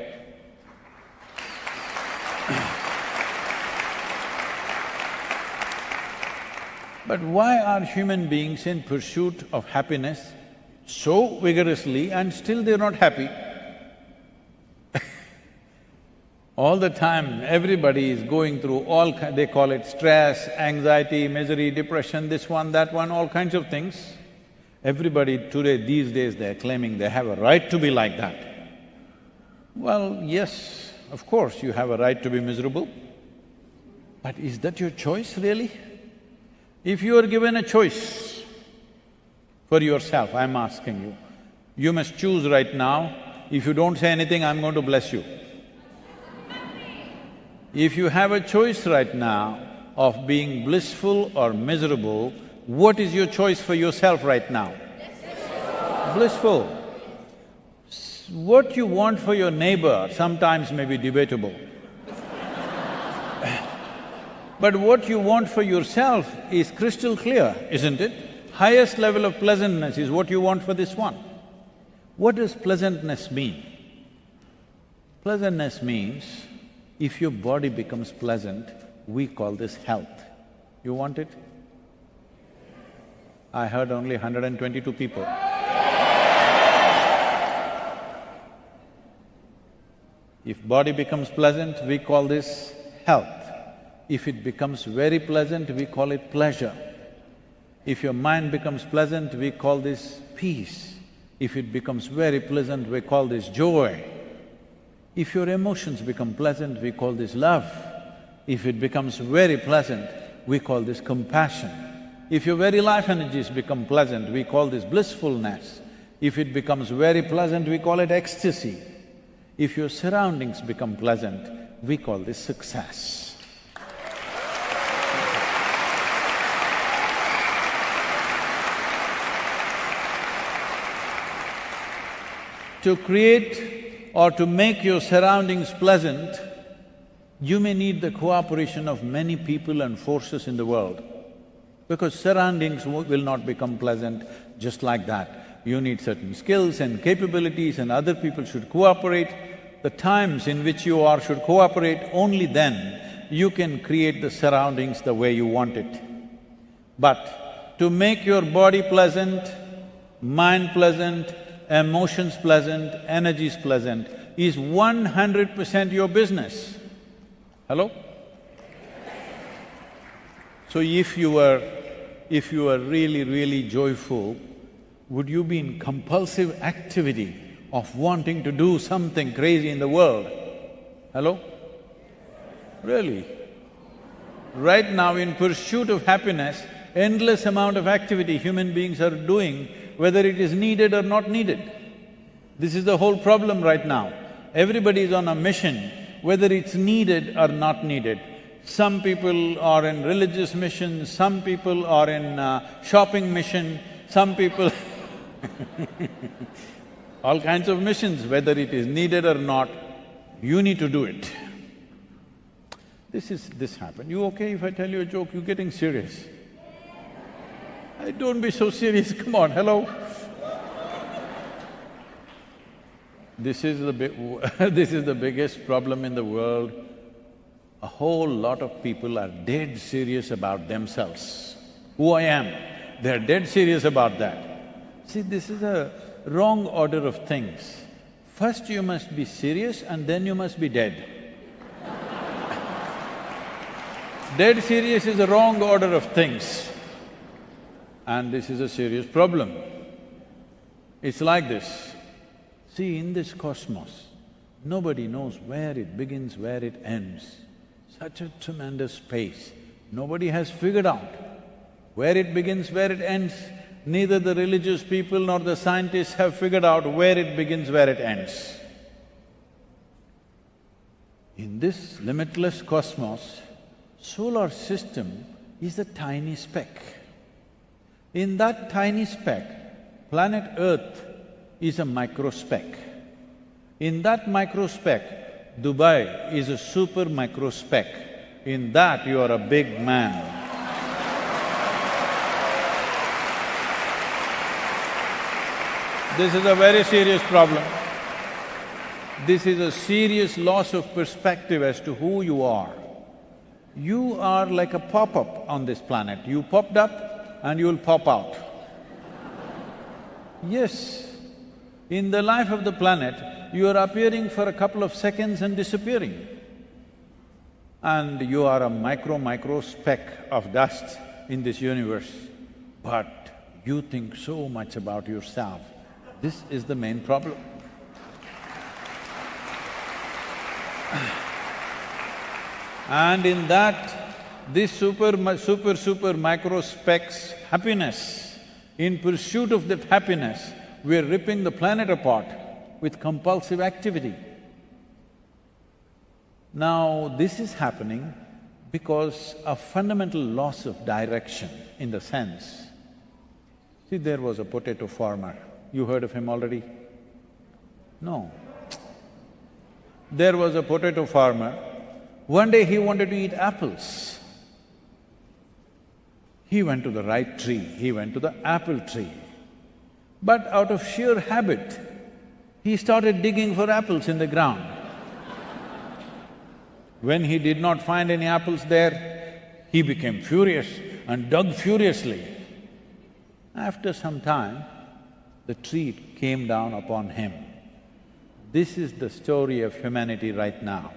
But why are human beings in pursuit of happiness so vigorously and still they're not happy? All the time, everybody is going through they call it stress, anxiety, misery, depression, this one, that one, all kinds of things. Everybody today, these days, they're claiming they have a right to be like that. Well, yes, of course you have a right to be miserable, but is that your choice really? If you are given a choice for yourself, I'm asking you, you must choose right now. If you don't say anything, I'm going to bless you. If you have a choice right now of being blissful or miserable, what is your choice for yourself right now? Blissful. What you want for your neighbor sometimes may be debatable. But what you want for yourself is crystal clear, isn't it? Highest level of pleasantness is what you want for this one. What does pleasantness mean? Pleasantness means, if your body becomes pleasant, we call this health. You want it? I heard only 122 people. If body becomes pleasant, we call this health. If it becomes very pleasant, we call it pleasure. If your mind becomes pleasant, we call this peace. If it becomes very pleasant, we call this joy. If your emotions become pleasant, we call this love. If it becomes very pleasant, we call this compassion. If your very life energies become pleasant, we call this blissfulness. If it becomes very pleasant, we call it ecstasy. If your surroundings become pleasant, we call this success. To create or to make your surroundings pleasant, you may need the cooperation of many people and forces in the world, because surroundings will not become pleasant just like that. You need certain skills and capabilities, and other people should cooperate. The times in which you are should cooperate, only then you can create the surroundings the way you want it. But to make your body pleasant, mind pleasant, emotions pleasant, energies pleasant is 100% your business. Hello? So if you were really, really joyful, would you be in compulsive activity of wanting to do something crazy in the world? Hello? Really? Right now, in pursuit of happiness, endless amount of activity human beings are doing, whether it is needed or not needed. This is the whole problem right now. Everybody is on a mission, whether it's needed or not needed. Some people are in religious mission, some people are in shopping mission, some people all kinds of missions, whether it is needed or not, you need to do it. This happened. You okay if I tell you a joke? You're getting serious. Don't be so serious, come on, hello? This is the biggest problem in the world. A whole lot of people are dead serious about themselves. Who I am, they're dead serious about that. See, this is a wrong order of things. First you must be serious and then you must be dead. Dead serious is a wrong order of things. And this is a serious problem. It's like this. See, in this cosmos, nobody knows where it begins, where it ends. Such a tremendous space. Nobody has figured out where it begins, where it ends. Neither the religious people nor the scientists have figured out where it begins, where it ends. In this limitless cosmos, solar system is a tiny speck. In that tiny speck, planet Earth is a microspeck. In that microspeck, Dubai is a super microspeck. In that, you are a big man. This is a very serious problem. This is a serious loss of perspective as to who you are. You are like a pop-up on this planet. You popped up and you'll pop out. Yes, in the life of the planet, you are appearing for a couple of seconds and disappearing. And you are a micro speck of dust in this universe. But you think so much about yourself. This is the main problem. And in that, this super micro speck's happiness, in pursuit of that happiness, we're ripping the planet apart with compulsive activity. Now, this is happening because of fundamental loss of direction in the sense. See, there was a potato farmer. You heard of him already? No. There was a potato farmer. One day he wanted to eat apples. He went to the right tree, he went to the apple tree. But out of sheer habit, he started digging for apples in the ground. When he did not find any apples there, he became furious and dug furiously. After some time, the tree came down upon him. This is the story of humanity right now.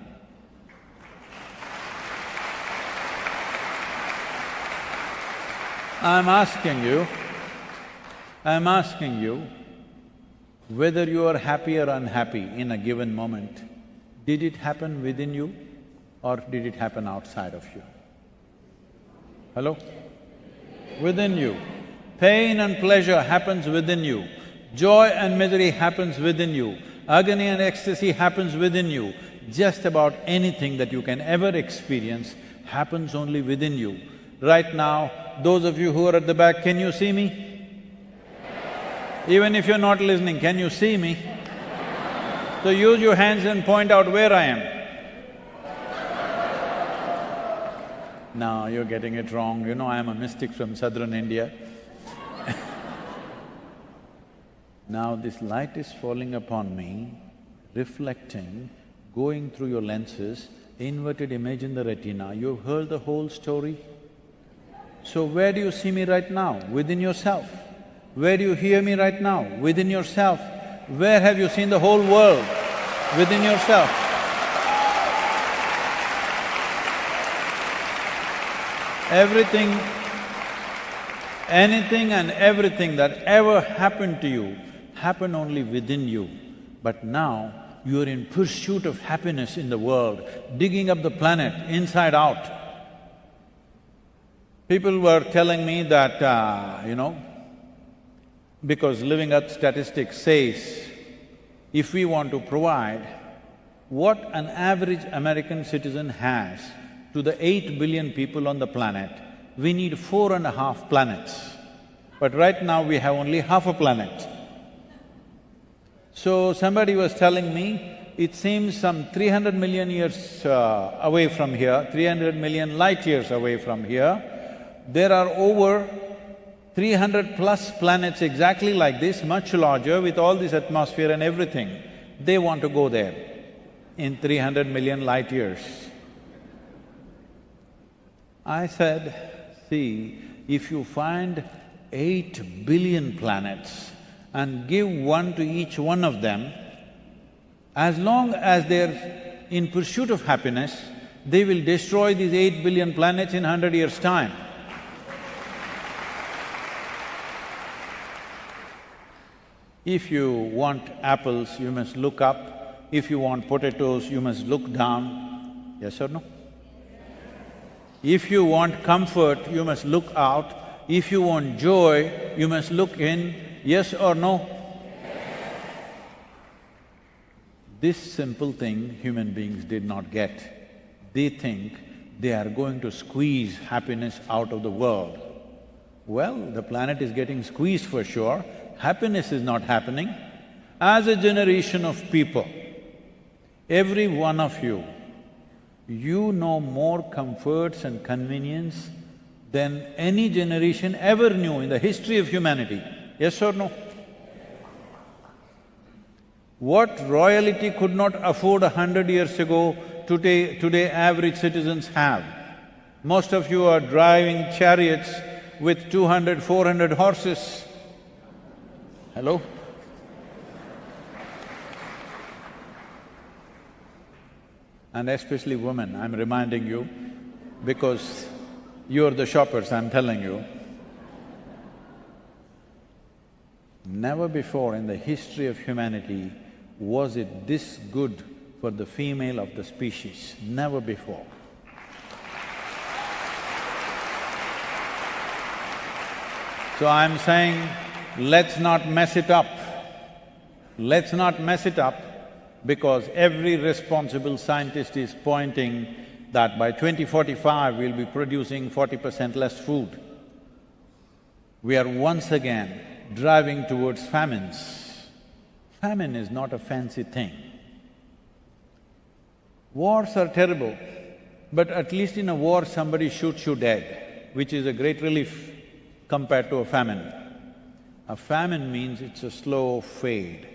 I'm asking you, whether you are happy or unhappy in a given moment, did it happen within you or did it happen outside of you? Hello? Within you. Pain and pleasure happens within you. Joy and misery happens within you. Agony and ecstasy happens within you. Just about anything that you can ever experience happens only within you. Right now, those of you who are at the back, can you see me? Even if you're not listening, can you see me? So use your hands and point out where I am. No, you're getting it wrong. You know, I am a mystic from southern India. Now this light is falling upon me, reflecting, going through your lenses, inverted image in the retina. You've heard the whole story? So where do you see me right now? Within yourself. Where do you hear me right now? Within yourself. Where have you seen the whole world? Within yourself. Everything, anything and everything that ever happened to you happened only within you. But now, you're in pursuit of happiness in the world, digging up the planet inside out. People were telling me that, because Living Earth Statistics says, if we want to provide what an average American citizen has to the 8 billion people on the planet, we need 4.5 planets. But right now we have only half a planet. So somebody was telling me, it seems some 300 million years away from here, 300 million light years away from here, there are over 300 plus planets exactly like this, much larger, with all this atmosphere and everything. They want to go there in 300 million light years. I said, see, if you find 8 billion planets and give one to each one of them, as long as they're in pursuit of happiness, they will destroy these 8 billion planets in 100 years' time. If you want apples, you must look up. If you want potatoes, you must look down. Yes or no? If you want comfort, you must look out. If you want joy, you must look in. Yes or no? This simple thing human beings did not get. They think they are going to squeeze happiness out of the world. Well, the planet is getting squeezed for sure, happiness is not happening. As a generation of people, every one of you, you know more comforts and convenience than any generation ever knew in the history of humanity. Yes or no? What royalty could not afford 100 years ago, today average citizens have. Most of you are driving chariots with 200, 400 horses. Hello? And especially women, I'm reminding you, because you're the shoppers, I'm telling you. Never before in the history of humanity was it this good for the female of the species, never before. So I'm saying, let's not mess it up. Let's not mess it up, because every responsible scientist is pointing that by 2045 we'll be producing 40% less food. We are once again driving towards famines. Famine is not a fancy thing. Wars are terrible, but at least in a war somebody shoots you dead, which is a great relief compared to a famine. A famine means it's a slow fade.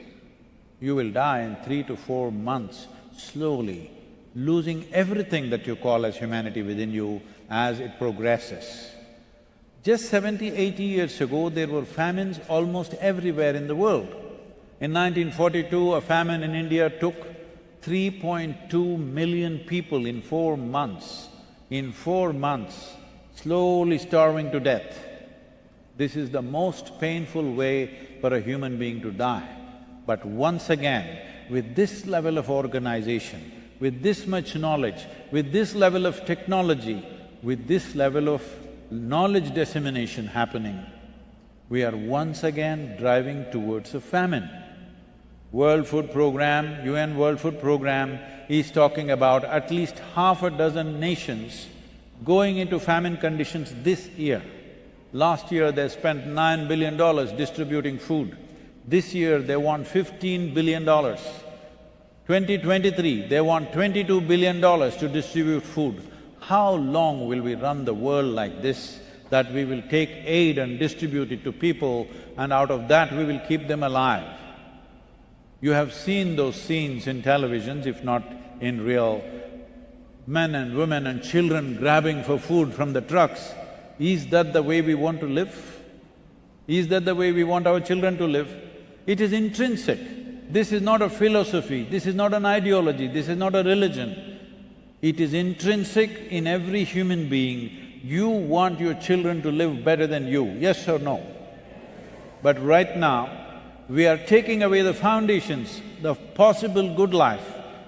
You will die in 3 to 4 months, slowly, losing everything that you call as humanity within you as it progresses. Just 70, 80 years ago, there were famines almost everywhere in the world. In 1942, a famine in India took 3.2 million people in 4 months. In 4 months, slowly starving to death. This is the most painful way for a human being to die. But once again, with this level of organization, with this much knowledge, with this level of technology, with this level of knowledge dissemination happening, we are once again driving towards a famine. World Food Programme, UN World Food Programme is talking about at least half a dozen nations going into famine conditions this year. Last year they spent $9 billion distributing food. This year they want $15 billion. 2023, they want $22 billion to distribute food. How long will we run the world like this, that we will take aid and distribute it to people and out of that we will keep them alive? You have seen those scenes in televisions, if not in real, men and women and children grabbing for food from the trucks. Is that the way we want to live? Is that the way we want our children to live? It is intrinsic. This is not a philosophy, this is not an ideology, this is not a religion. It is intrinsic in every human being. You want your children to live better than you, yes or no? But right now, we are taking away the foundations, the possible good life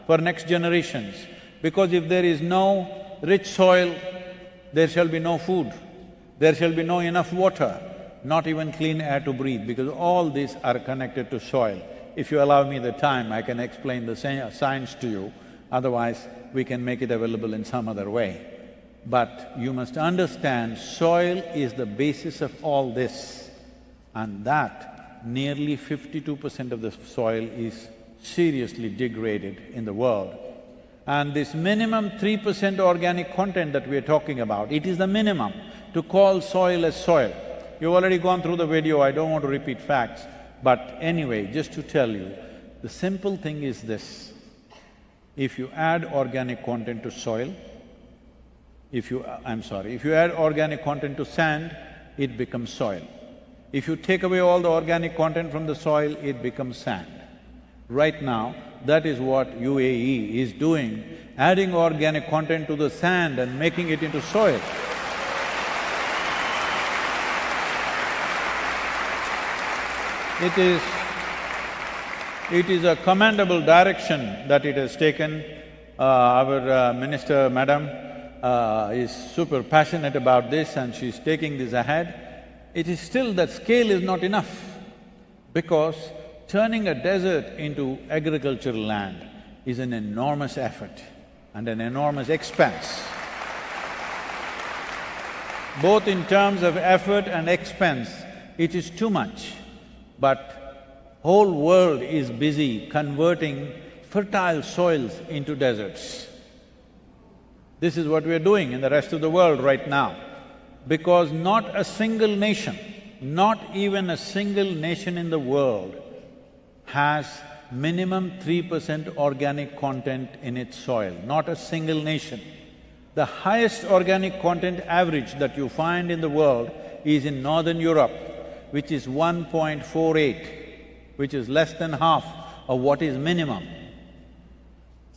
for next generations. Because if there is no rich soil, there shall be no food, there shall be no enough water, not even clean air to breathe, because all these are connected to soil. If you allow me the time, I can explain the science to you, otherwise we can make it available in some other way. But you must understand, soil is the basis of all this, and that nearly 52% of the soil is seriously degraded in the world. And this minimum 3% organic content that we are talking about, it is the minimum to call soil as soil. You've already gone through the video, I don't want to repeat facts. But anyway, just to tell you, the simple thing is this. If you add organic content to soil, if you add organic content to sand, it becomes soil. If you take away all the organic content from the soil, it becomes sand. Right now, that is what UAE is doing, adding organic content to the sand and making it into soil. It is a commendable direction that it has taken. Our minister, madam, is super passionate about this and she's taking this ahead. It is still that scale is not enough, because turning a desert into agricultural land is an enormous effort and an enormous expense. Both in terms of effort and expense, it is too much. But whole world is busy converting fertile soils into deserts. This is what we are doing in the rest of the world right now, because not a single nation, not even a single nation in the world has minimum 3% organic content in its soil, not a single nation. The highest organic content average that you find in the world is in Northern Europe, which is 1.48, which is less than half of what is minimum.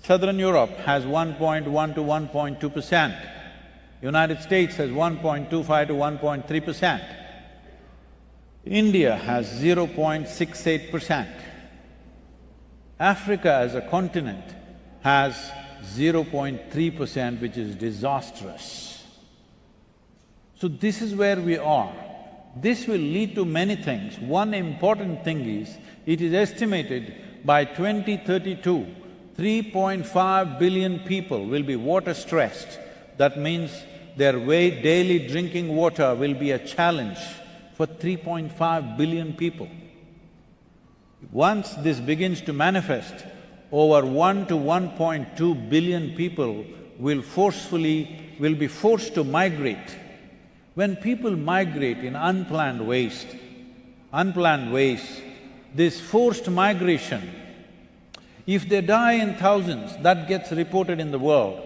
Southern Europe has 1.1 to 1.2%. United States has 1.25 to 1.3%. India has 0.68%. Africa as a continent has 0.3%, which is disastrous. So this is where we are. This will lead to many things. One important thing is, it is estimated by 2032, 3.5 billion people will be water-stressed. That means their daily drinking water will be a challenge for 3.5 billion people. Once this begins to manifest, over 1 to 1.2 billion people will be forced to migrate. When people migrate in unplanned ways, this forced migration, if they die in thousands, that gets reported in the world.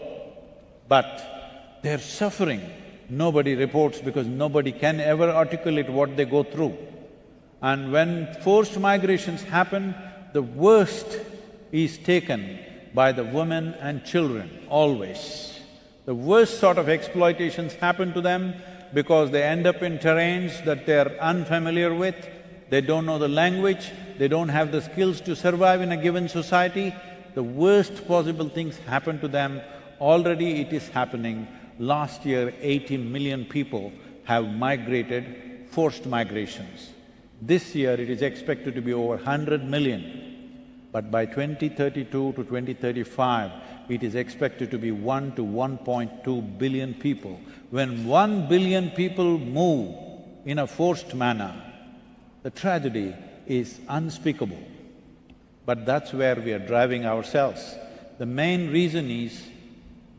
But their suffering, nobody reports because nobody can ever articulate what they go through. And when forced migrations happen, the worst is taken by the women and children, always. The worst sort of exploitations happen to them because they end up in terrains that they're unfamiliar with, they don't know the language, they don't have the skills to survive in a given society. The worst possible things happen to them. Already it is happening. Last year, 80 million people have migrated, forced migrations. This year it is expected to be over 100 million. But by 2032 to 2035, it is expected to be 1 to 1.2 billion people. When 1 billion people move in a forced manner, the tragedy is unspeakable. But that's where we are driving ourselves. The main reason is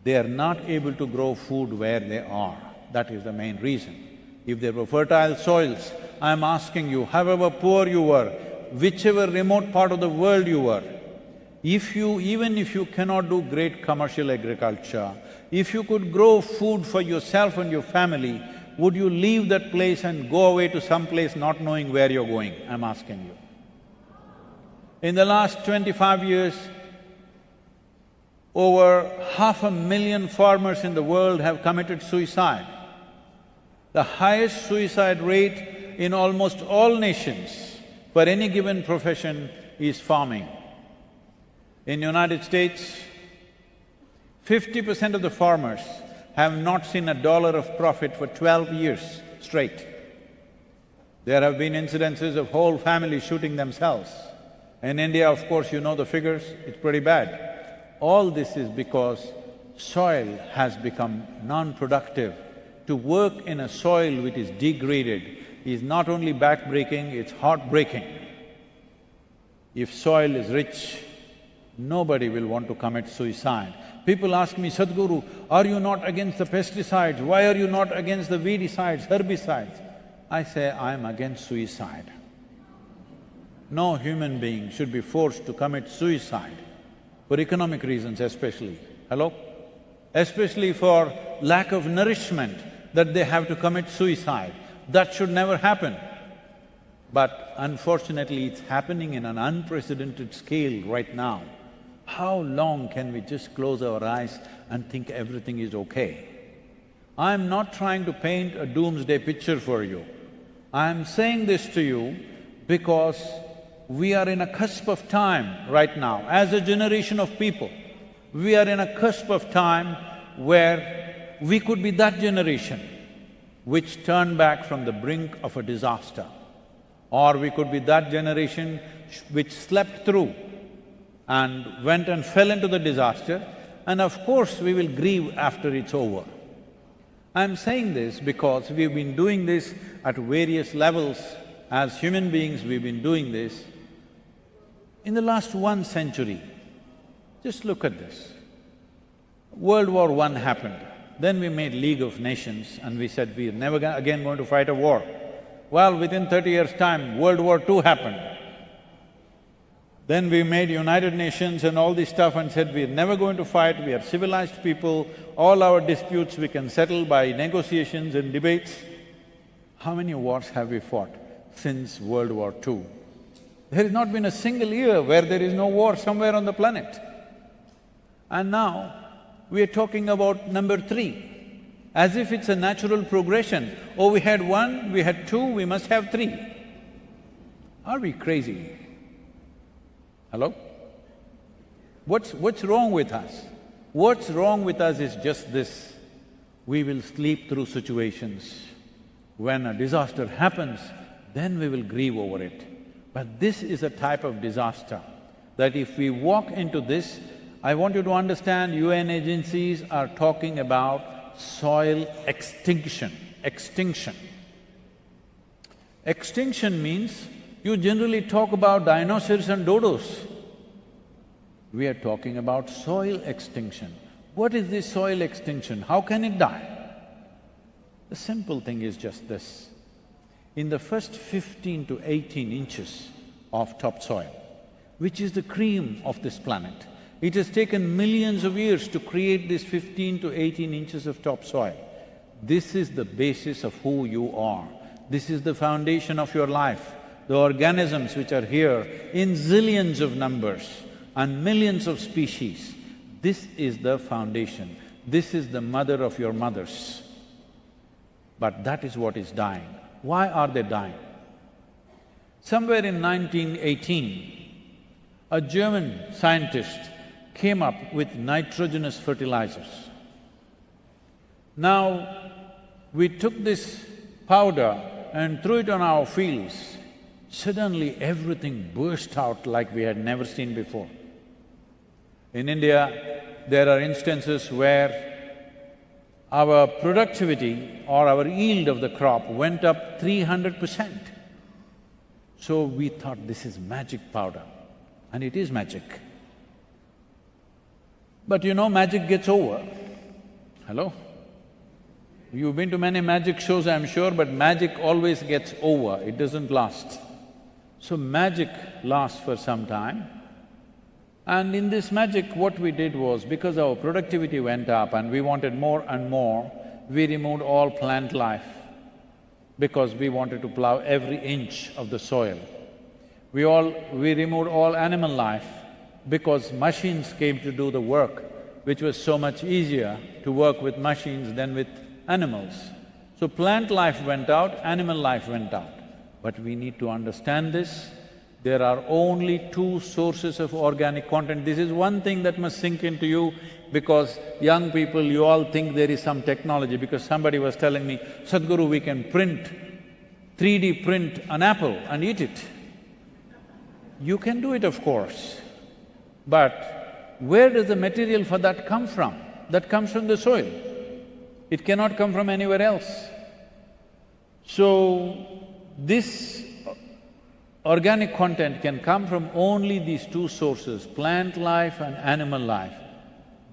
they are not able to grow food where they are. That is the main reason. If there were fertile soils, I'm asking you, however poor you were, whichever remote part of the world you were, even if you cannot do great commercial agriculture, if you could grow food for yourself and your family, would you leave that place and go away to some place not knowing where you're going? I'm asking you. In the last 25 years, over 500,000 farmers in the world have committed suicide. The highest suicide rate in almost all nations for any given profession is farming. In United States, 50% of the farmers have not seen $1 of profit for 12 years straight. There have been incidences of whole families shooting themselves. In India, of course, you know the figures, it's pretty bad. All this is because soil has become non-productive. To work in a soil which is degraded is not only back-breaking, it's heart-breaking. If soil is rich, nobody will want to commit suicide. People ask me, Sadhguru, are you not against the pesticides? Why are you not against the weedicides, herbicides? I say, I'm against suicide. No human being should be forced to commit suicide, for economic reasons especially. Hello? Especially for lack of nourishment that they have to commit suicide. That should never happen. But unfortunately, it's happening in an unprecedented scale right now. How long can we just close our eyes and think everything is okay? I'm not trying to paint a doomsday picture for you. I'm saying this to you because we are in a cusp of time right now. As a generation of people, we are in a cusp of time where we could be that generation which turned back from the brink of a disaster. Or we could be that generation which slept through and went and fell into the disaster, and of course we will grieve after it's over. I'm saying this because we've been doing this at various levels. As human beings, we've been doing this. In the last 1 century, just look at this. World War I happened, then we made League of Nations and we said we're never again going to fight a war. Well, within 30 years' time, World War II happened. Then we made United Nations and all this stuff and said, we're never going to fight, we are civilized people, all our disputes we can settle by negotiations and debates. How many wars have we fought since World War II? There has not been a single year where there is no war somewhere on the planet. And now, we are talking about number 3, as if it's a natural progression. Oh, we had 1, we had 2, we must have 3. Are we crazy? Hello? What's wrong with us? What's wrong with us is just this: we will sleep through situations. When a disaster happens, then we will grieve over it. But this is a type of disaster that if we walk into this, I want you to understand UN agencies are talking about soil extinction. Extinction means you generally talk about dinosaurs and dodos. We are talking about soil extinction. What is this soil extinction? How can it die? The simple thing is just this. In the first 15 to 18 inches of topsoil, which is the cream of this planet, it has taken millions of years to create this 15 to 18 inches of topsoil. This is the basis of who you are. This is the foundation of your life. The organisms which are here in zillions of numbers and millions of species, this is the foundation. This is the mother of your mothers. But that is what is dying. Why are they dying? Somewhere in 1918, a German scientist came up with nitrogenous fertilizers. Now, we took this powder and threw it on our fields. Suddenly everything burst out like we had never seen before. In India, there are instances where our productivity or our yield of the crop went up 300%. So we thought this is magic powder, and it is magic. But you know, magic gets over. Hello? You've been to many magic shows, I'm sure, but magic always gets over, it doesn't last. So magic lasts for some time. And in this magic, what we did was, because our productivity went up and we wanted more and more, we removed all plant life because we wanted to plow every inch of the soil. We removed all animal life because machines came to do the work, which was so much easier to work with machines than with animals. So plant life went out, animal life went out. But we need to understand this. There are only 2 sources of organic content. This is one thing that must sink into you, because young people, you all think there is some technology, because somebody was telling me, Sadhguru, we can 3D print an apple and eat it. You can do it, of course, but where does the material for that come from? That comes from the soil. It cannot come from anywhere else. So, this organic content can come from only these 2 sources, plant life and animal life.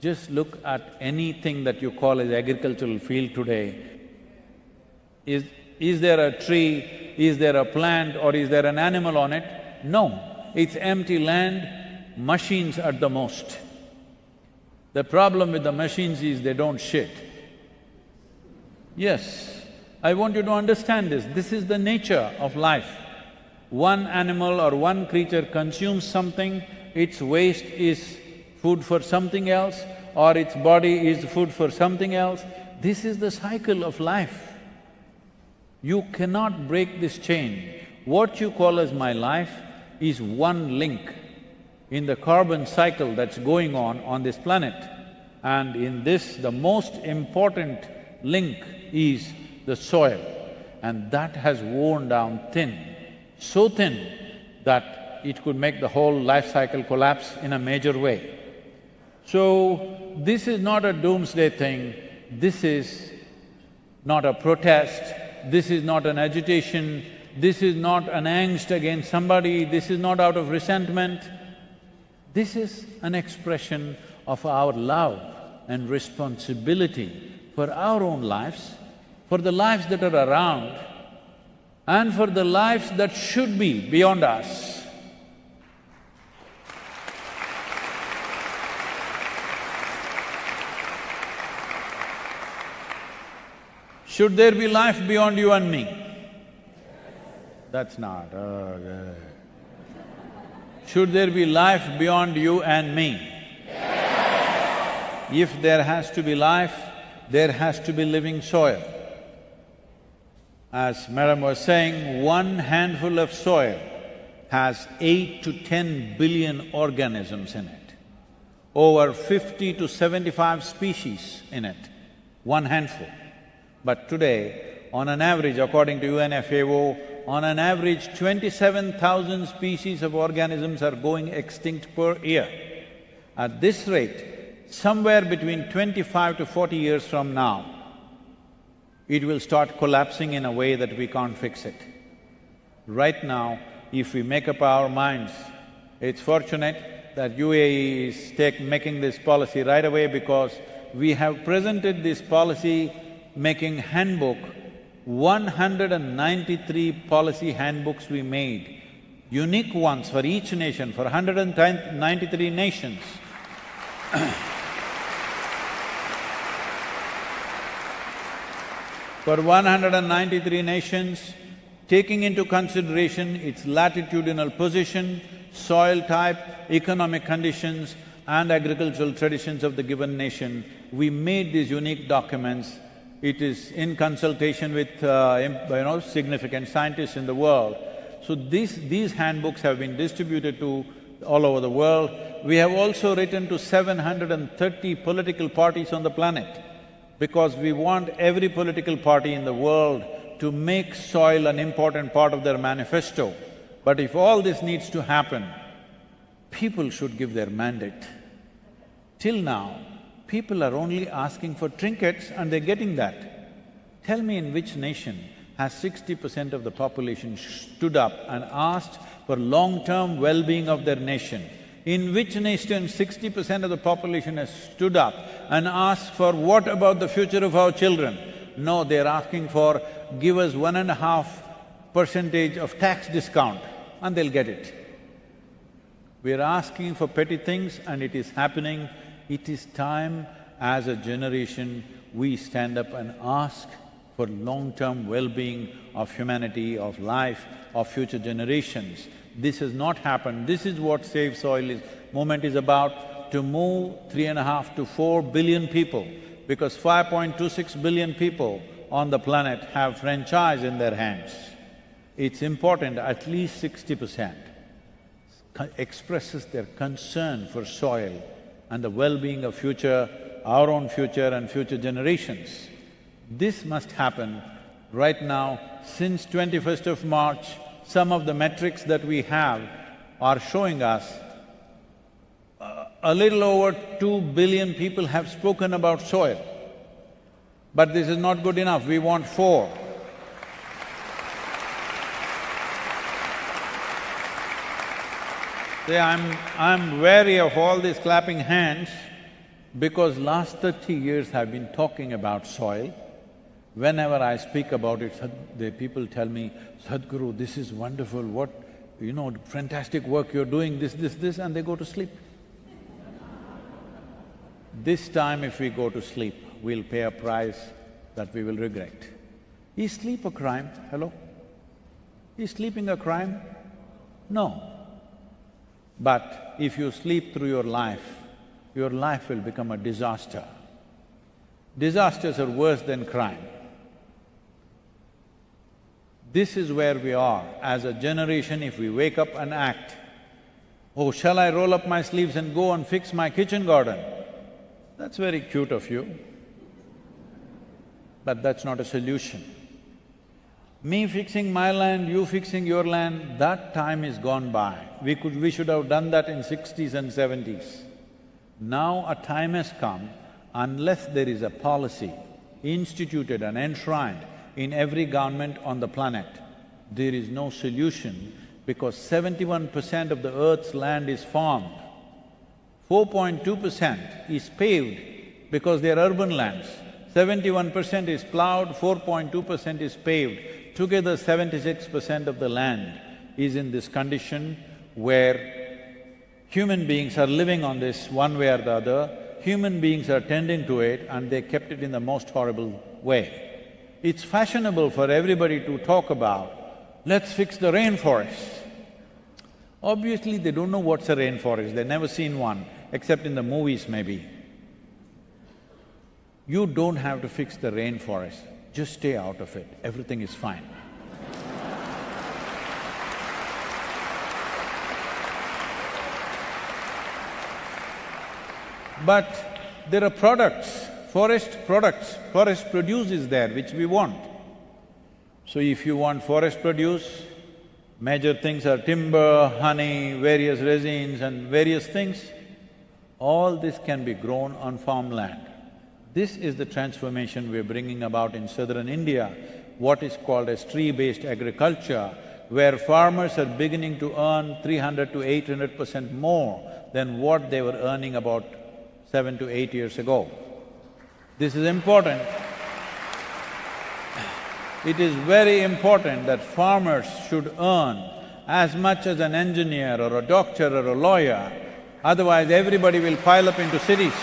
Just look at anything that you call as agricultural field today. Is there a tree, is there a plant, or is there an animal on it? No, it's empty land, machines at the most. The problem with the machines is they don't shit. Yes, I want you to understand this. This is the nature of life. One animal or one creature consumes something, its waste is food for something else, or its body is food for something else. This is the cycle of life. You cannot break this chain. What you call as my life is one link in the carbon cycle that's going on this planet. And in this, the most important link is the soil, and that has worn down thin, so thin that it could make the whole life cycle collapse in a major way. So, this is not a doomsday thing, this is not a protest, this is not an agitation, this is not an angst against somebody, this is not out of resentment. This is an expression of our love and responsibility for our own lives, for the lives that are around, and for the lives that should be beyond us. Should there be life beyond you and me? That's not… Should there be life beyond you and me? If there has to be life, there has to be living soil. As Madam was saying, one handful of soil has 8 to 10 billion organisms in it, over 50 to 75 species in it, one handful. But today, on an average, according to UNFAO, on an average 27,000 species of organisms are going extinct per year. At this rate, somewhere between 25 to 40 years from now, it will start collapsing in a way that we can't fix it. Right now, if we make up our minds, it's fortunate that UAE is making this policy right away, because we have presented this policy-making handbook, 193 policy handbooks we made, unique ones for each nation, for 193 nations. For 193 nations, taking into consideration its latitudinal position, soil type, economic conditions and agricultural traditions of the given nation, we made these unique documents. It is in consultation with significant scientists in the world. So these handbooks have been distributed to all over the world. We have also written to 730 political parties on the planet, because we want every political party in the world to make soil an important part of their manifesto. But if all this needs to happen, people should give their mandate. Till now, people are only asking for trinkets and they're getting that. Tell me in which nation has 60% of the population stood up and asked for long-term well-being of their nation? In which nation 60% of the population has stood up and asked for what about the future of our children? No, they're asking for, give us 1.5% of tax discount and they'll get it. We're asking for petty things and it is happening. It is time as a generation we stand up and ask for long-term well-being of humanity, of life, of future generations. This has not happened. This is what Save Soil movement is about, to move 3.5 to 4 billion people, because 5.26 billion people on the planet have franchise in their hands. It's important at least 60% expresses their concern for soil and the well-being of our own future and future generations. This must happen right now. Since 21st of March, some of the metrics that we have are showing us a little over 2 billion people have spoken about soil. But this is not good enough, we want 4. See, I'm wary of all these clapping hands because last 30 years I've been talking about soil. Whenever I speak about it, the people tell me, Sadhguru, this is wonderful, what… fantastic work you're doing, this, and they go to sleep. This time if we go to sleep, we'll pay a price that we will regret. Is sleep a crime? Hello? Is sleeping a crime? No. But if you sleep through your life will become a disaster. Disasters are worse than crime. This is where we are as a generation. If we wake up and act, oh, shall I roll up my sleeves and go and fix my kitchen garden? That's very cute of you, but that's not a solution. Me fixing my land, you fixing your land, that time is gone by. We should have done that in 60s and 70s. Now a time has come, unless there is a policy instituted and enshrined in every government on the planet, there is no solution, because 71% of the earth's land is farmed. 4.2% is paved because they are urban lands. 71% is plowed, 4.2% is paved. Together 76% of the land is in this condition where human beings are living on this one way or the other, human beings are tending to it and they kept it in the most horrible way. It's fashionable for everybody to talk about, let's fix the rainforest. Obviously, they don't know what's a rainforest, they've never seen one, except in the movies maybe. You don't have to fix the rainforest, just stay out of it, everything is fine. But there are forest produce is there which we want. So if you want forest produce, major things are timber, honey, various resins and various things. All this can be grown on farmland. This is the transformation we're bringing about in southern India, what is called as tree-based agriculture, where farmers are beginning to earn 300 to 800% more than what they were earning about 7 to 8 years ago. This is important. It is very important that farmers should earn as much as an engineer or a doctor or a lawyer, otherwise everybody will pile up into cities.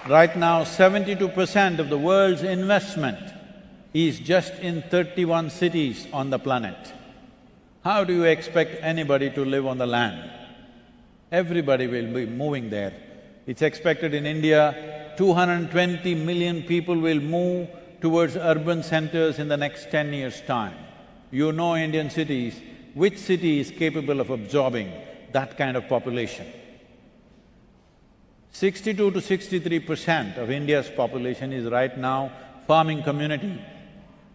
Right now, 72% of the world's investment is just in 31 cities on the planet. How do you expect anybody to live on the land? Everybody will be moving there. It's expected in India, 220 million people will move towards urban centers in the next 10 years' time. You know Indian cities, which city is capable of absorbing that kind of population? 62 to 63% of India's population is right now farming community.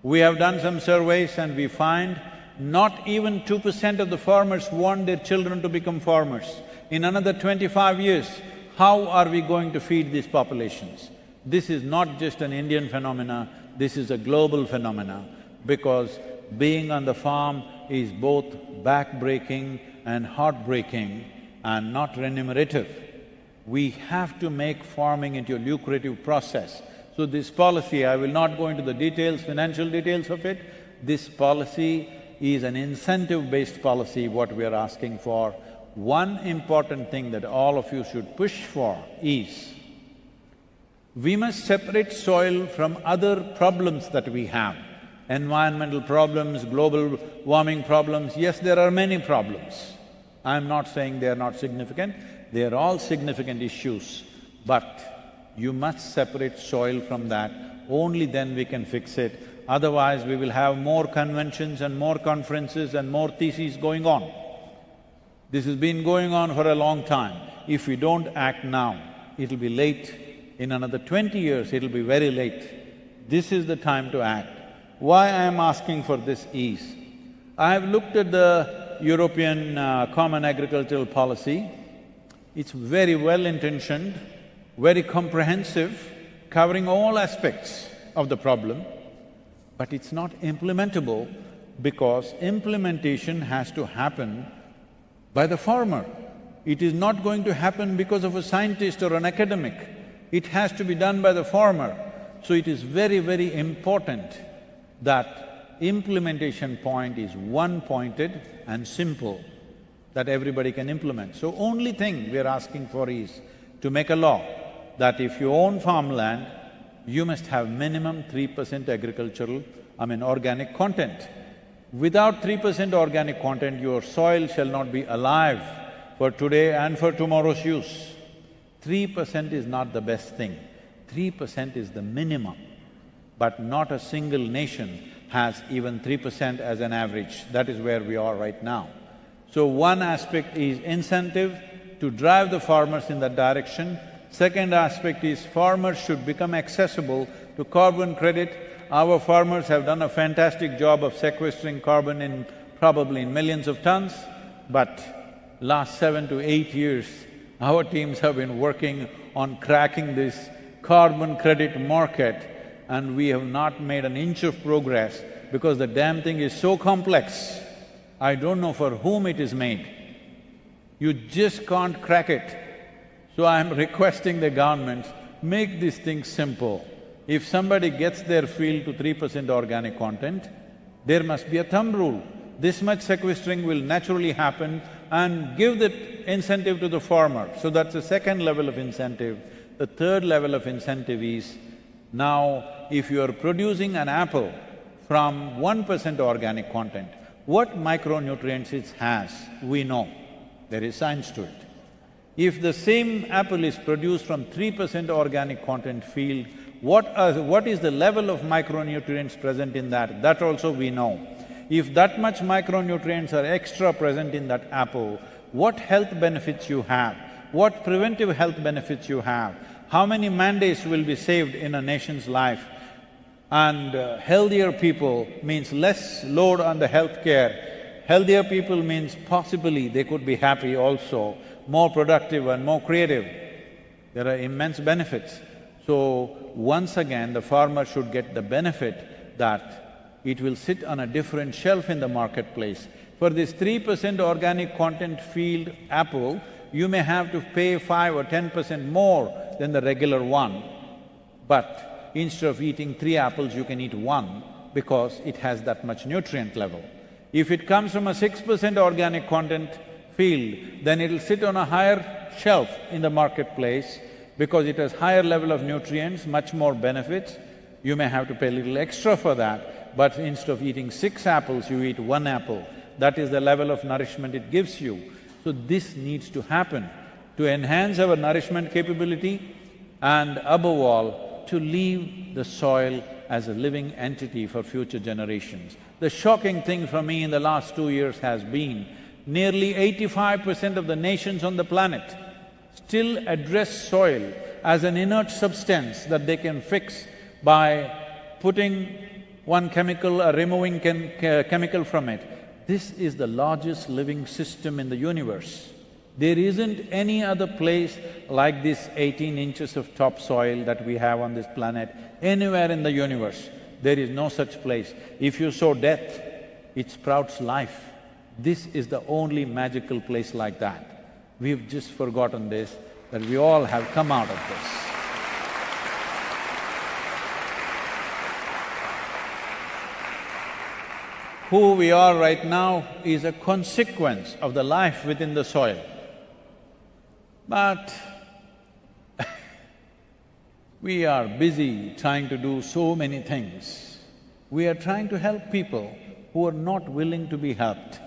We have done some surveys and we find not even 2% of the farmers want their children to become farmers. In another 25 years, how are we going to feed these populations? This is not just an Indian phenomena, this is a global phenomena, because being on the farm is both back-breaking and heart-breaking and not remunerative. We have to make farming into a lucrative process. So this policy, I will not go into the details, financial details of it, this policy is an incentive-based policy, what we are asking for. One important thing that all of you should push for is, we must separate soil from other problems that we have. Environmental problems, global warming problems, yes, there are many problems. I'm not saying they are not significant, they are all significant issues, but you must separate soil from that, only then we can fix it. Otherwise, we will have more conventions and more conferences and more theses going on. This has been going on for a long time. If we don't act now, it'll be late. In another 20 years, it'll be very late. This is the time to act. Why I am asking for this is, I have looked at the European Common Agricultural Policy. It's very well-intentioned, very comprehensive, covering all aspects of the problem, but it's not implementable because implementation has to happen by the farmer. It is not going to happen because of a scientist or an academic. It has to be done by the farmer. So it is very, very important that implementation point is one-pointed and simple, that everybody can implement. So only thing we are asking for is to make a law that if you own farmland, you must have minimum 3% organic content. Without 3% organic content, your soil shall not be alive for today and for tomorrow's use. 3% is not the best thing, 3% is the minimum. But not a single nation has even 3% as an average, that is where we are right now. So one aspect is incentive to drive the farmers in that direction. Second aspect is farmers should become accessible to carbon credit. Our farmers have done a fantastic job of sequestering carbon in probably in millions of tons, but last 7 to 8 years, our teams have been working on cracking this carbon credit market, and we have not made an inch of progress because the damn thing is so complex. I don't know for whom it is made. You just can't crack it. So I'm requesting the government, make this thing simple. If somebody gets their field to 3% organic content, there must be a thumb rule. This much sequestering will naturally happen and give the incentive to the farmer. So that's the second level of incentive. The third level of incentive is, now if you are producing an apple from 1% organic content, what micronutrients it has, we know. There is science to it. If the same apple is produced from 3% organic content field, what is the level of micronutrients present in that? That also we know. If that much micronutrients are extra present in that apple, what health benefits you have, what preventive health benefits you have, how many man-days will be saved in a nation's life. And healthier people means less load on the healthcare. Healthier people means possibly they could be happy also, more productive and more creative. There are immense benefits. So, once again, the farmer should get the benefit that it will sit on a different shelf in the marketplace. For this 3% organic content field apple, you may have to pay 5 or 10% more than the regular one, but instead of eating 3 apples, you can eat 1 because it has that much nutrient level. If it comes from a 6% organic content field, then it'll sit on a higher shelf in the marketplace because it has higher level of nutrients, much more benefits. You may have to pay a little extra for that, but instead of eating 6 apples, you eat 1 apple. That is the level of nourishment it gives you. So this needs to happen to enhance our nourishment capability and above all, to leave the soil as a living entity for future generations. The shocking thing for me in the last 2 years has been, nearly 85% of the nations on the planet still address soil as an inert substance that they can fix by putting one chemical or removing chemical from it. This is the largest living system in the universe. There isn't any other place like this 18 inches of topsoil that we have on this planet, anywhere in the universe. There is no such place. If you sow death, it sprouts life. This is the only magical place like that. We've just forgotten this, that we all have come out of this. Who we are right now is a consequence of the life within the soil. But we are busy trying to do so many things. We are trying to help people who are not willing to be helped.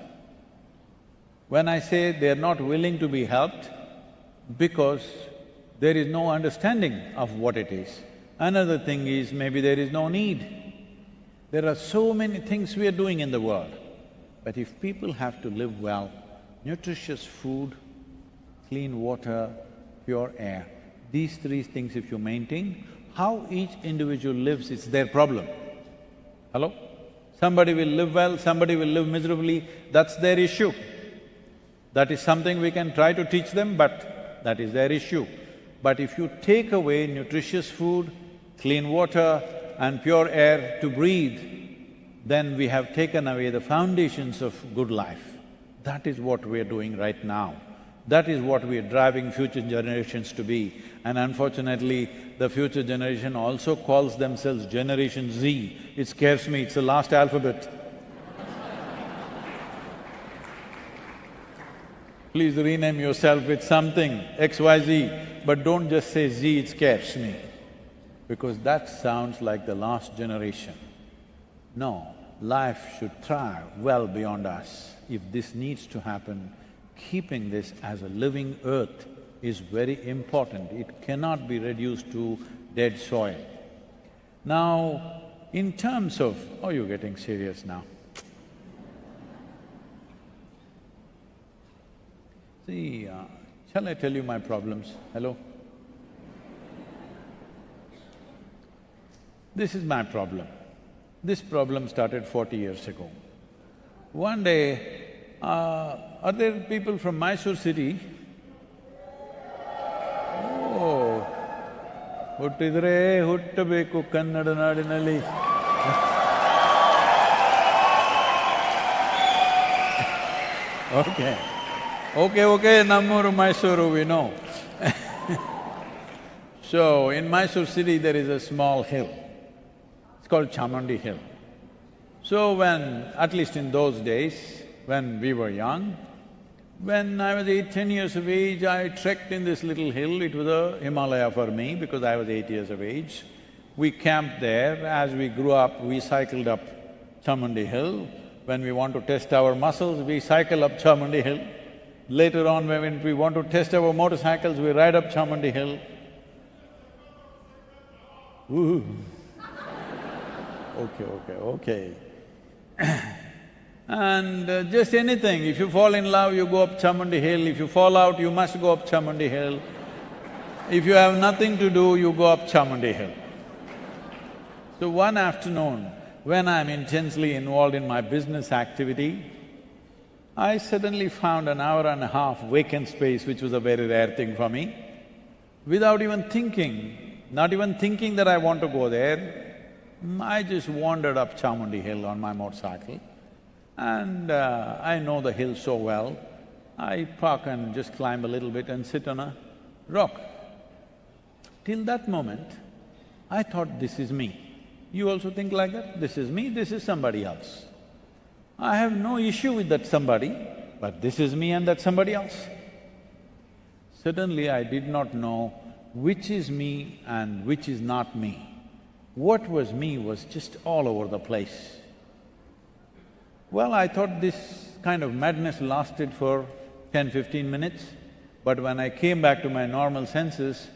When I say they are not willing to be helped, because there is no understanding of what it is. Another thing is maybe there is no need. There are so many things we are doing in the world, but if people have to live well, nutritious food, clean water, pure air, these 3 things if you maintain, how each individual lives, it's their problem. Hello? Somebody will live well, somebody will live miserably, that's their issue. That is something we can try to teach them, but that is their issue. But if you take away nutritious food, clean water and pure air to breathe, then we have taken away the foundations of good life. That is what we are doing right now. That is what we are driving future generations to be. And unfortunately, the future generation also calls themselves Generation Z. It scares me, it's the last alphabet. Please rename yourself with something, XYZ, but don't just say Z, it scares me, because that sounds like the last generation. No, life should thrive well beyond us. If this needs to happen, keeping this as a living earth is very important. It cannot be reduced to dead soil. Now, in terms of… Oh, you're getting serious now. See, shall I tell you my problems? Hello? This is my problem. This problem started 40 years ago. One day, are there people from Mysore city? Oh, huttidre huttabeku Kannada nadinalli. Okay. Okay, Nammuru, Mysuru, we know. So, in Mysore city there is a small hill, it's called Chamundi Hill. So when… at least in those days, when we were young, When I was 8, 10 years of age, I trekked in this little hill. It was a Himalaya for me because I was 8 years of age. We camped there. As we grew up, we cycled up Chamundi Hill. When we want to test our muscles, we cycle up Chamundi Hill. Later on, when we want to test our motorcycles, we ride up Chamundi Hill. Ooh. Okay. And just anything, if you fall in love, you go up Chamundi Hill. If you fall out, you must go up Chamundi Hill. If you have nothing to do, you go up Chamundi Hill. So one afternoon, when I'm intensely involved in my business activity, I suddenly found an hour and a half vacant space, which was a very rare thing for me. Without even thinking, not even thinking that I want to go there, I just wandered up Chamundi Hill on my motorcycle. And I know the hill so well, I park and just climb a little bit and sit on a rock. Till that moment, I thought, this is me. You also think like that? This is me, this is somebody else. I have no issue with that somebody, but this is me and that's somebody else. Suddenly I did not know which is me and which is not me. What was me was just all over the place. Well, I thought this kind of madness lasted for 10–15 minutes, but when I came back to my normal senses,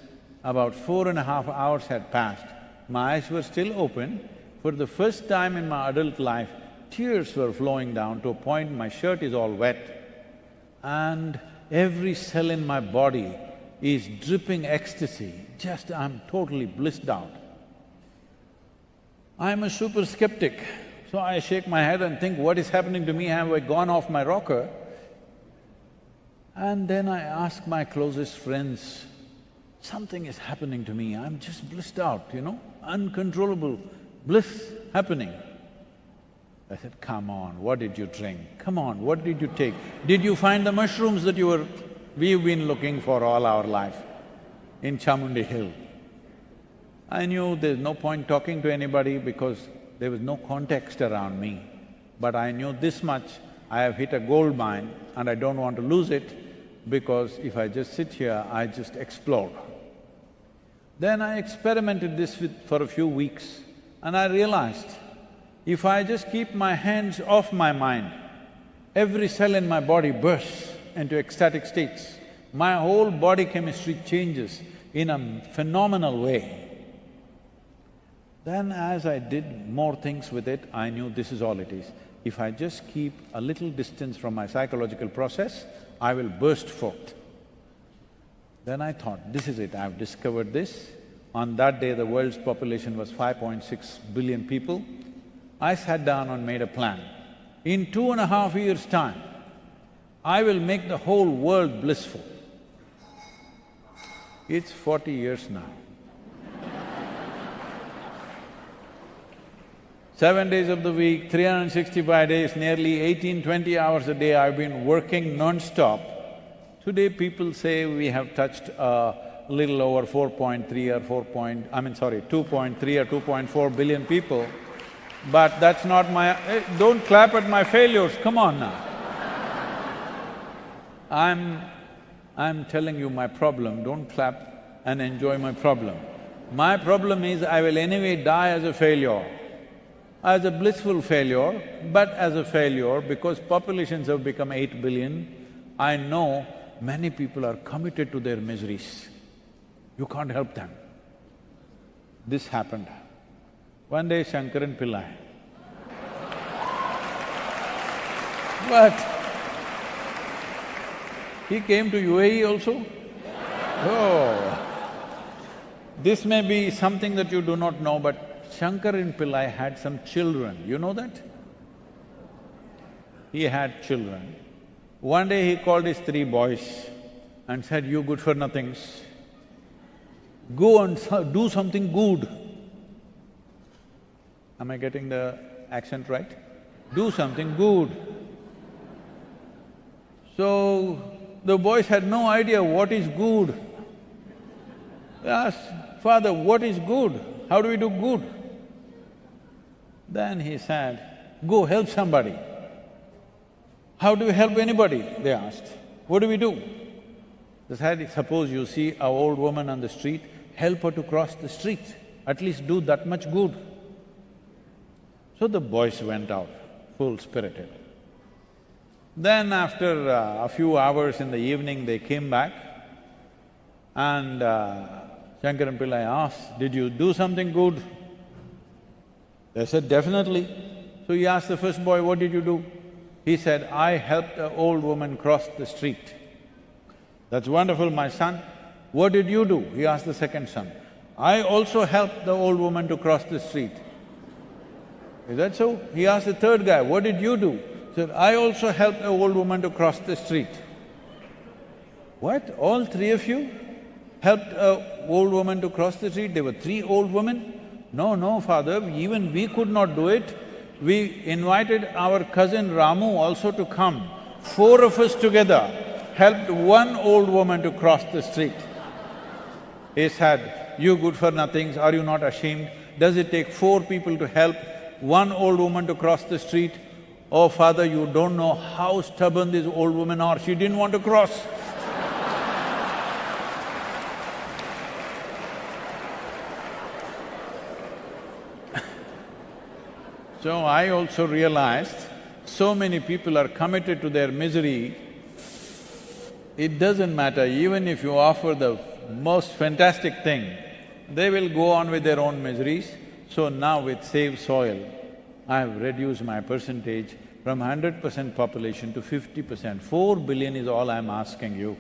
about 4.5 hours had passed. My eyes were still open. For the first time in my adult life, tears were flowing down to a point my shirt is all wet. And every cell in my body is dripping ecstasy, I'm totally blissed out. I'm a super skeptic, so I shake my head and think, what is happening to me? Have I gone off my rocker? And then I ask my closest friends, something is happening to me, I'm just blissed out, uncontrollable bliss happening. I said, come on, what did you drink? Come on, what did you take? Did you find the mushrooms that we've been looking for all our life in Chamundi Hill? I knew there's no point talking to anybody because there was no context around me. But I knew this much, I have hit a gold mine and I don't want to lose it because if I just sit here, I just explode. Then I experimented this for a few weeks and I realized, if I just keep my hands off my mind, every cell in my body bursts into ecstatic states. My whole body chemistry changes in a phenomenal way. Then as I did more things with it, I knew this is all it is. If I just keep a little distance from my psychological process, I will burst forth. Then I thought, this is it, I've discovered this. On that day, the world's population was 5.6 billion people. I sat down and made a plan. In 2.5 years' time, I will make the whole world blissful. It's 40 years now. 7 days of the week, 365 days, nearly 18–20 hours a day, I've been working non-stop. Today people say we have touched a little over 2.3 or 2.4 billion people. But that's not my… don't clap at my failures, come on now. I'm telling you my problem, don't clap and enjoy my problem. My problem is I will anyway die as a failure, as a blissful failure, but as a failure because populations have become 8 billion, I know many people are committed to their miseries. You can't help them. This happened. One day Shankaran Pillai. But he came to UAE also. Oh, this may be something that you do not know, but Shankaran Pillai had some children, you know that? He had children. One day he called his 3 boys and said, you good-for-nothings, go and do something good. Am I getting the accent right? Do something good. So, the boys had no idea what is good. They asked, Father, what is good? How do we do good? Then he said, go help somebody. How do we help anybody? They asked. What do we do? Suppose you see an old woman on the street, help her to cross the street, at least do that much good. So the boys went out, full-spirited. Then after a few hours in the evening, they came back and Shankaran Pillai asked, "Did you do something good?" They said, "Definitely." So he asked the first boy, "What did you do?" He said, "I helped an old woman cross the street." "That's wonderful, my son. What did you do?" He asked the second son. "I also helped the old woman to cross the street." Is that so? He asked the third guy, "What did you do?" He said, "I also helped an old woman to cross the street." "What? All three of you helped an old woman to cross the street? There were three old women?" "No, no, father, even we could not do it. We invited our cousin Ramu also to come. 4 of us together helped one old woman to cross the street." He said, "You good-for-nothings, are you not ashamed? Does it take 4 people to help one old woman to cross the street? Oh, father, you don't know how stubborn these old women are, she didn't want to cross." So I also realized, so many people are committed to their misery, it doesn't matter, even if you offer the most fantastic thing, they will go on with their own miseries. So now with Save Soil, I have reduced my percentage from 100% population to 50%. 4 billion is all I'm asking you.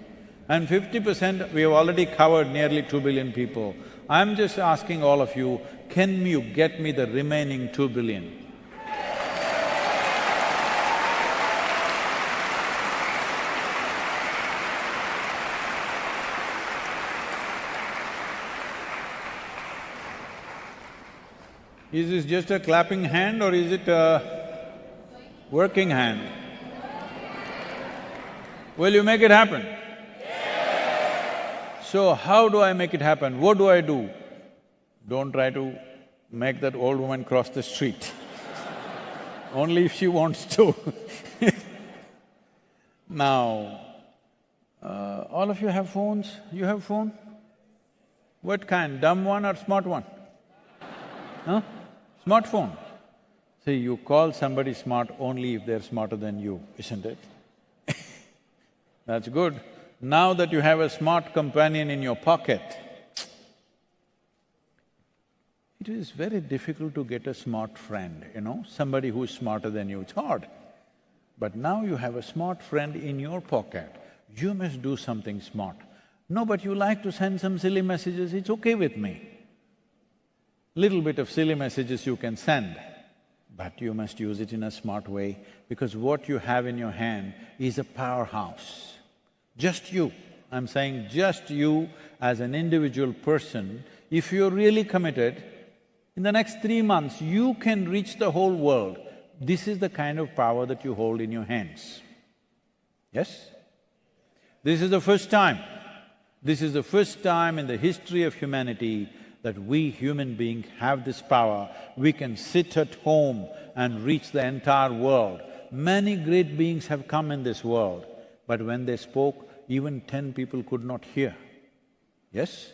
And 50% we have already covered nearly 2 billion people. I'm just asking all of you, can you get me the remaining 2 billion? Is this just a clapping hand or is it a working hand? Will you make it happen? So how do I make it happen? What do I do? Don't try to make that old woman cross the street only if she wants to. Now, all of you have phones? You have phone? What kind? Dumb one or smart one? Huh? Smartphone. See, you call somebody smart only if they're smarter than you, isn't it? That's good. Now that you have a smart companion in your pocket, it is very difficult to get a smart friend, somebody who is smarter than you, it's hard. But now you have a smart friend in your pocket, you must do something smart. No, but you like to send some silly messages, it's okay with me. Little bit of silly messages you can send, but you must use it in a smart way because what you have in your hand is a powerhouse. Just you, I'm saying just you as an individual person, if you're really committed, in the next 3 months you can reach the whole world. This is the kind of power that you hold in your hands. Yes? This is the first time. This is the first time in the history of humanity that we human beings have this power. We can sit at home and reach the entire world. Many great beings have come in this world, but when they spoke, even 10 people could not hear. Yes?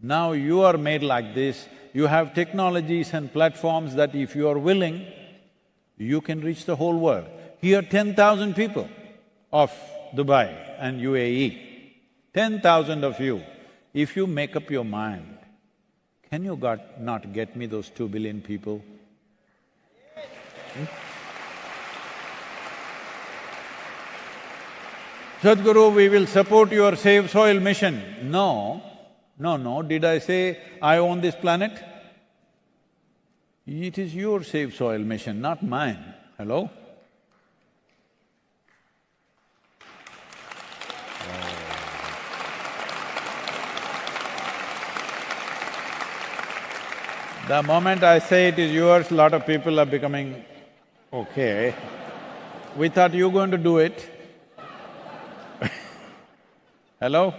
Now you are made like this, you have technologies and platforms that if you are willing, you can reach the whole world. Here 10,000 people of Dubai and UAE, 10,000 of you, if you make up your mind, can you not get me those 2 billion people? Sadhguru, we will support your Save Soil mission. No, did I say I own this planet? It is your Save Soil mission, not mine. Hello? The moment I say it is yours, a lot of people are becoming, okay, we thought you were going to do it. Hello?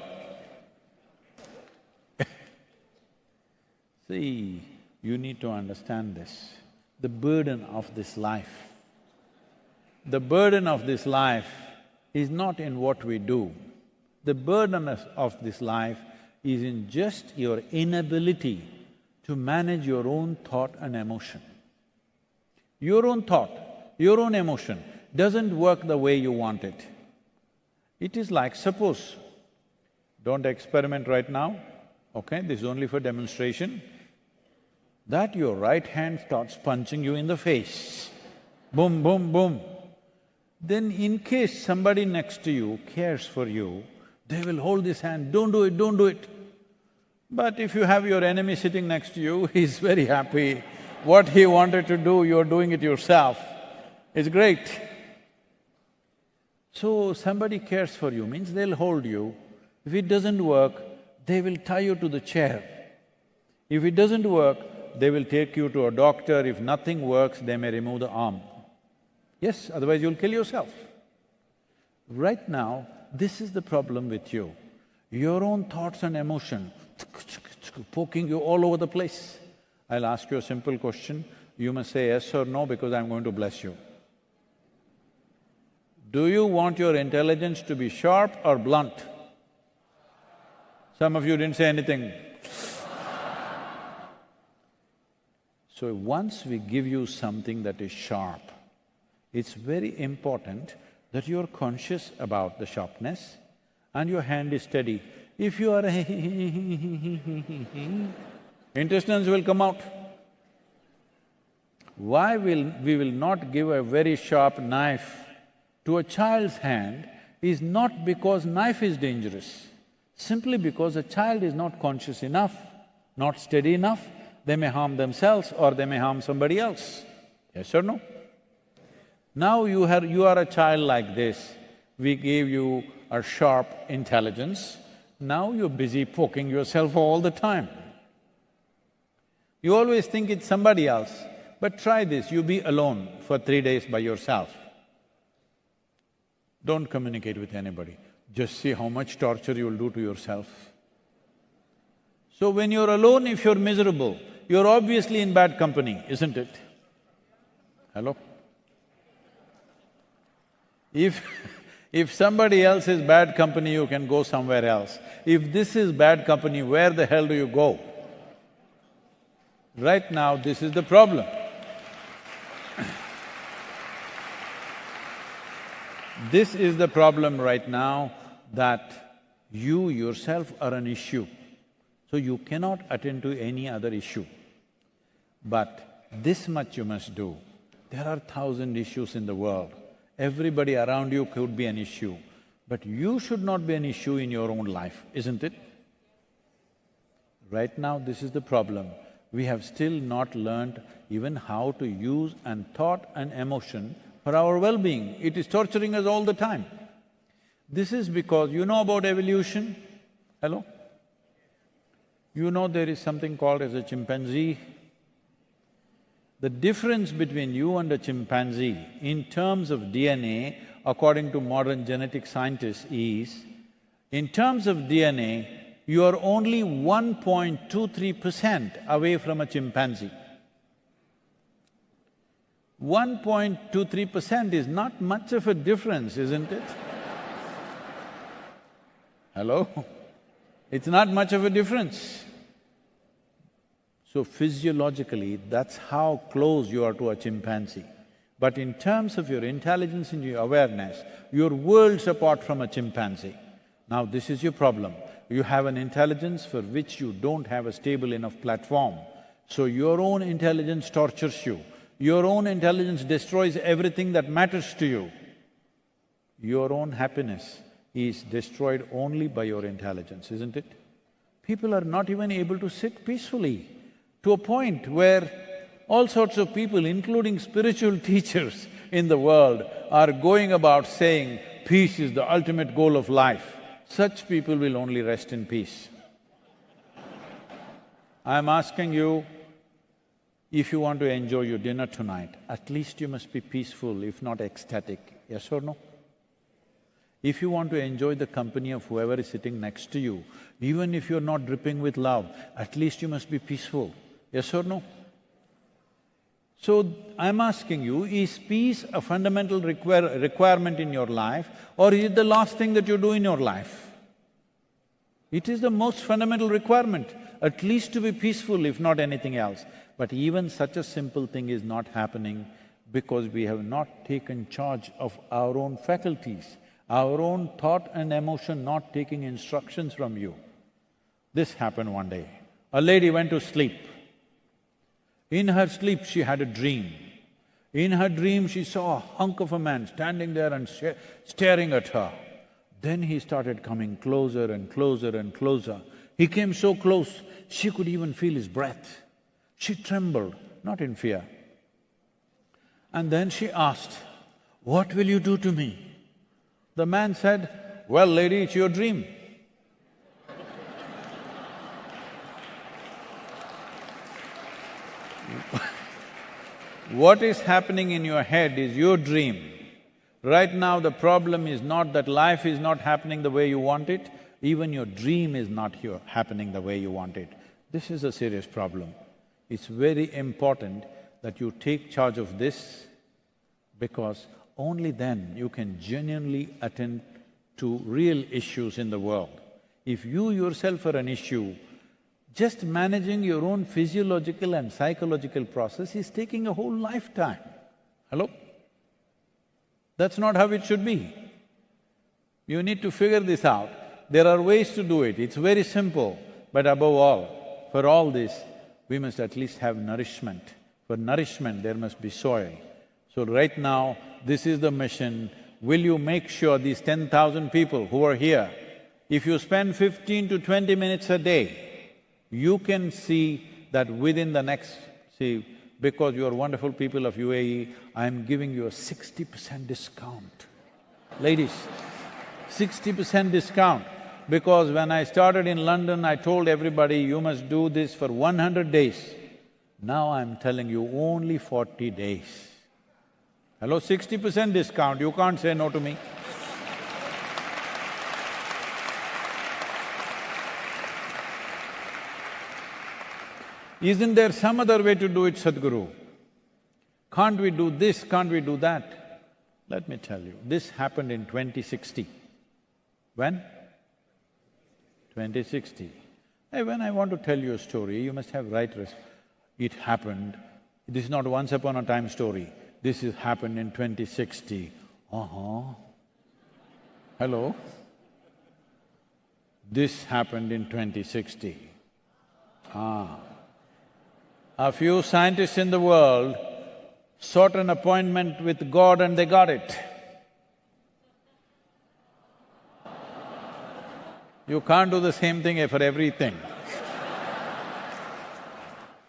See, you need to understand this, the burden of this life. The burden of this life is not in what we do. The burden of this life is in just your inability to manage your own thought and emotion. Your own thought, your own emotion doesn't work the way you want it. It is like, suppose, don't experiment right now, okay, this is only for demonstration, that your right hand starts punching you in the face, boom, boom, boom. Then in case somebody next to you cares for you, they will hold this hand, don't do it, don't do it. But if you have your enemy sitting next to you, he's very happy. What he wanted to do, you're doing it yourself. It's great. So somebody cares for you means they'll hold you. If it doesn't work, they will tie you to the chair. If it doesn't work, they will take you to a doctor. If nothing works, they may remove the arm. Yes, otherwise you'll kill yourself. Right now, this is the problem with you. Your own thoughts and emotion poking you all over the place. I'll ask you a simple question, you must say yes or no because I'm going to bless you. Do you want your intelligence to be sharp or blunt? Some of you didn't say anything. So once we give you something that is sharp, it's very important that you're conscious about the sharpness and your hand is steady. If you are intestines will come out. Why we will not give a very sharp knife to a child's hand is not because knife is dangerous, simply because a child is not conscious enough, not steady enough, they may harm themselves or they may harm somebody else. Yes or no? Now you are a child like this, we gave you a sharp intelligence, now you're busy poking yourself all the time. You always think it's somebody else, but try this, you be alone for 3 days by yourself. Don't communicate with anybody, just see how much torture you'll do to yourself. So when you're alone, if you're miserable, you're obviously in bad company, isn't it? Hello? If somebody else is bad company, you can go somewhere else. If this is bad company, where the hell do you go? Right now, this is the problem. This is the problem right now, that you yourself are an issue. So you cannot attend to any other issue. But this much you must do. There are 1,000 issues in the world. Everybody around you could be an issue, but you should not be an issue in your own life, isn't it? Right now, this is the problem. We have still not learned even how to use and thought and emotion for our well-being. It is torturing us all the time. This is because you know about evolution? Hello? You know there is something called as a chimpanzee. The difference between you and a chimpanzee in terms of DNA, according to modern genetic scientists, is, in terms of DNA, you are only 1.23% away from a chimpanzee. 1.23% is not much of a difference, isn't it? Hello? It's not much of a difference. So physiologically, that's how close you are to a chimpanzee. But in terms of your intelligence and your awareness, you're worlds apart from a chimpanzee. Now this is your problem. You have an intelligence for which you don't have a stable enough platform. So your own intelligence tortures you. Your own intelligence destroys everything that matters to you. Your own happiness is destroyed only by your intelligence, isn't it? People are not even able to sit peacefully, to a point where all sorts of people, including spiritual teachers in the world, are going about saying peace is the ultimate goal of life. Such people will only rest in peace. I'm asking you, if you want to enjoy your dinner tonight, at least you must be peaceful, if not ecstatic, yes or no? If you want to enjoy the company of whoever is sitting next to you, even if you're not dripping with love, at least you must be peaceful, yes or no? So, I'm asking you, is peace a fundamental requirement in your life, or is it the last thing that you do in your life? It is the most fundamental requirement, at least to be peaceful, if not anything else. But even such a simple thing is not happening because we have not taken charge of our own faculties, our own thought and emotion not taking instructions from you. This happened one day. A lady went to sleep. In her sleep, she had a dream. In her dream, she saw a hunk of a man standing there and staring at her. Then he started coming closer and closer and closer. He came so close, she could even feel his breath. She trembled, not in fear. And then she asked, "What will you do to me?" The man said, "Well, lady, it's your dream." What is happening in your head is your dream. Right now, the problem is not that life is not happening the way you want it, even your dream is not happening the way you want it. This is a serious problem. It's very important that you take charge of this, because only then you can genuinely attend to real issues in the world. If you yourself are an issue, just managing your own physiological and psychological process is taking a whole lifetime. Hello? That's not how it should be. You need to figure this out. There are ways to do it, it's very simple. But above all, for all this, we must at least have nourishment. For nourishment, there must be soil. So right now, this is the mission. Will you make sure these 10,000 people who are here, if you spend 15 to 20 minutes a day, you can see that within the next… See, because you are wonderful people of UAE, I'm giving you a 60% discount. Ladies, 60% discount. Because when I started in London, I told everybody, you must do this for 100 days. Now I'm telling you, only 40 days. Hello, 60% discount, you can't say no to me. Isn't there some other way to do it, Sadhguru? Can't we do this, can't we do that? Let me tell you, this happened in 2060. When? 2060. Hey, when I want to tell you a story, you must have right It happened, this is not once upon a time story, this has happened in 2060. Hello? This happened in 2060. A few scientists in the world sought an appointment with God and they got it. You can't do the same thing for everything.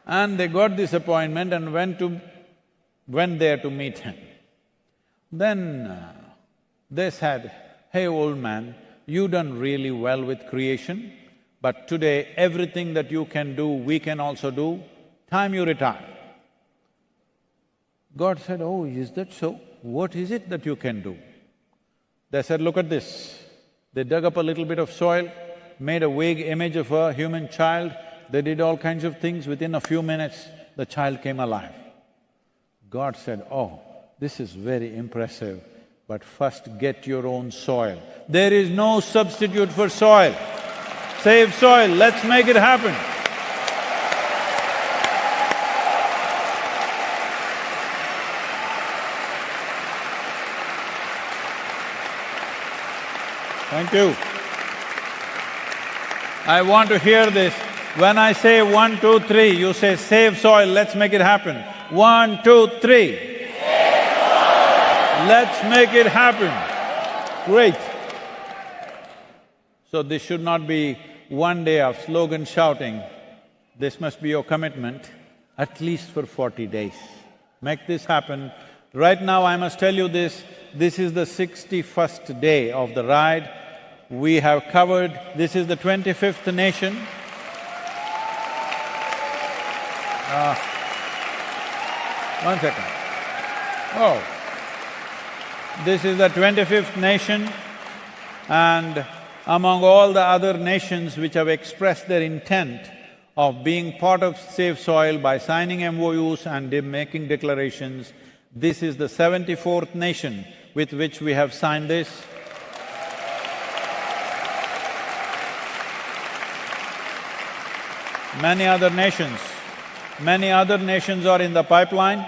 And they got this appointment and went there to meet him. Then they said, "Hey, old man, you done really well with creation, but today everything that you can do, we can also do. Time you retire." God said, "Oh, is that so? What is it that you can do?" They said, "Look at this." They dug up a little bit of soil, made a vague image of a human child, they did all kinds of things. Within a few minutes, the child came alive. God said, "Oh, this is very impressive, but first get your own soil. There is no substitute for soil. Save soil, let's make it happen." Thank you. I want to hear this. When I say 1, 2, 3, you say, "Save soil, let's make it happen." 1, 2, 3. Save soil. Let's make it happen. Great. So this should not be one day of slogan shouting. This must be your commitment, at least for 40 days. Make this happen. Right now, I must tell you this is the 61st day of the ride. We have covered… This is the 25th nation. One second. Oh. This is the 25th nation, and among all the other nations which have expressed their intent of being part of Save Soil by signing MOUs and making declarations. This is the 74th nation with which we have signed this. Many other nations are in the pipeline.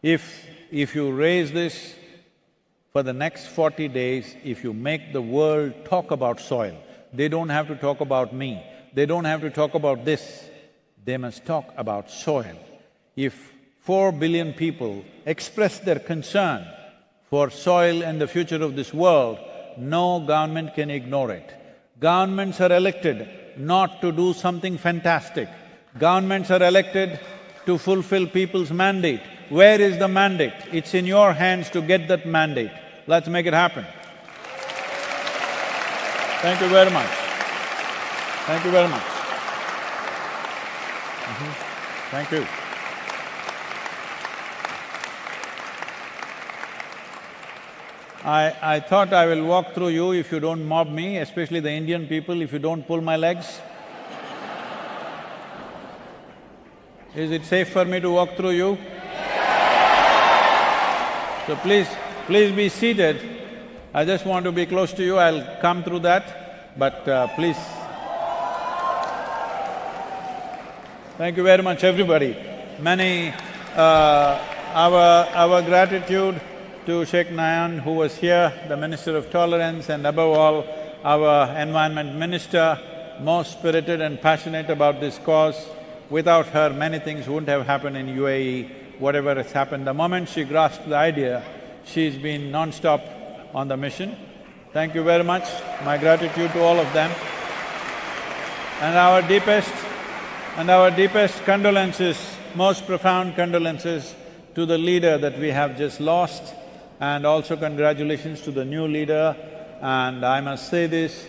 If you raise this for the next 40 days, if you make the world talk about soil, they don't have to talk about me, they don't have to talk about this, they must talk about soil. If 4 billion people express their concern for soil and the future of this world, no government can ignore it. Governments are elected not to do something fantastic. Governments are elected to fulfill people's mandate. Where is the mandate? It's in your hands to get that mandate. Let's make it happen. Thank you very much. Thank you very much. Thank you. I thought I will walk through you if you don't mob me, especially the Indian people, if you don't pull my legs. Is it safe for me to walk through you? So please be seated. I just want to be close to you, I'll come through that, but please. Thank you very much, everybody. Our gratitude to Sheikh Nayan, who was here, the Minister of Tolerance, and above all, our Environment Minister, most spirited and passionate about this cause. Without her, many things wouldn't have happened in UAE, whatever has happened. The moment she grasped the idea, she's been non-stop on the mission. Thank you very much. My gratitude to all of them. And our deepest condolences, most profound condolences to the leader that we have just lost, and also congratulations to the new leader. And I must say this,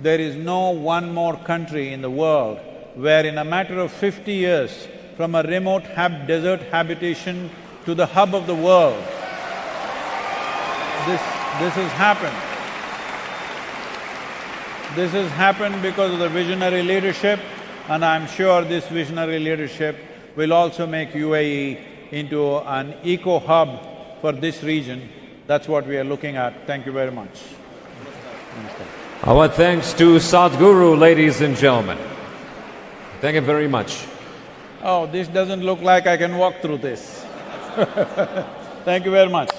there is no one more country in the world where in a matter of 50 years, from a remote desert habitation to the hub of the world, this has happened. This has happened because of the visionary leadership, and I'm sure this visionary leadership will also make UAE into an eco-hub for this region. That's what we are looking at. Thank you very much. Our thanks to Sadhguru, ladies and gentlemen. Thank you very much. Oh, this doesn't look like I can walk through this. Thank you very much.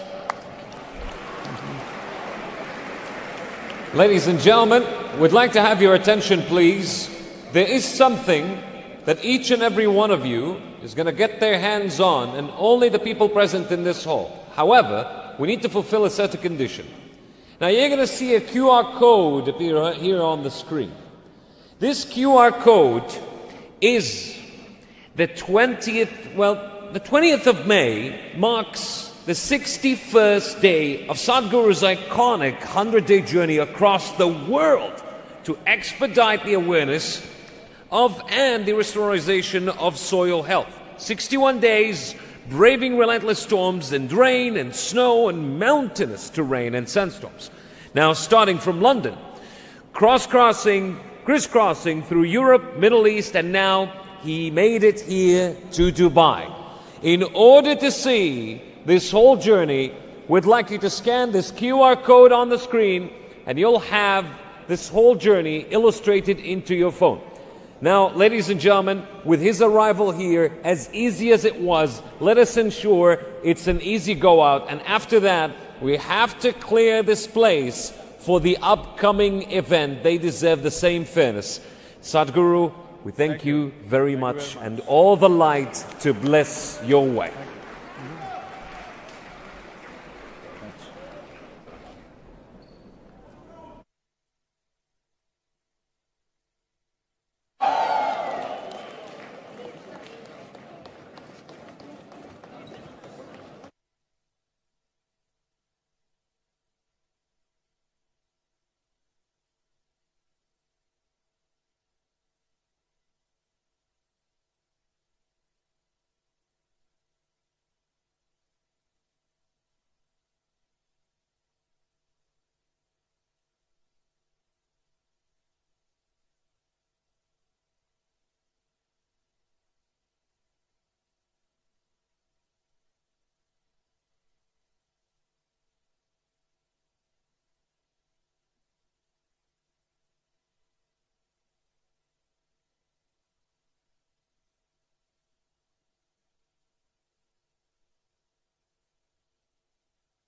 Ladies and gentlemen, we'd like to have your attention, please. There is something that each and every one of you is going to get their hands on, and only the people present in this hall. However, we need to fulfill a certain condition. Now, you're going to see a QR code appear here on the screen. This QR code is the 20th of May marks the 61st day of Sadhguru's iconic 100-day journey across the world to expedite the awareness of and the restoration of soil health. 61 days, braving relentless storms and rain and snow and mountainous terrain and sandstorms. Now, starting from London, crisscrossing through Europe, Middle East, and now he made it here to Dubai. In order to see this whole journey, we'd like you to scan this QR code on the screen, and you'll have this whole journey illustrated into your phone. Now, ladies and gentlemen, with his arrival here, as easy as it was, let us ensure it's an easy go out, and after that, we have to clear this place for the upcoming event. They deserve the same fairness. Sadhguru, we thank you very much, and all the light to bless your way.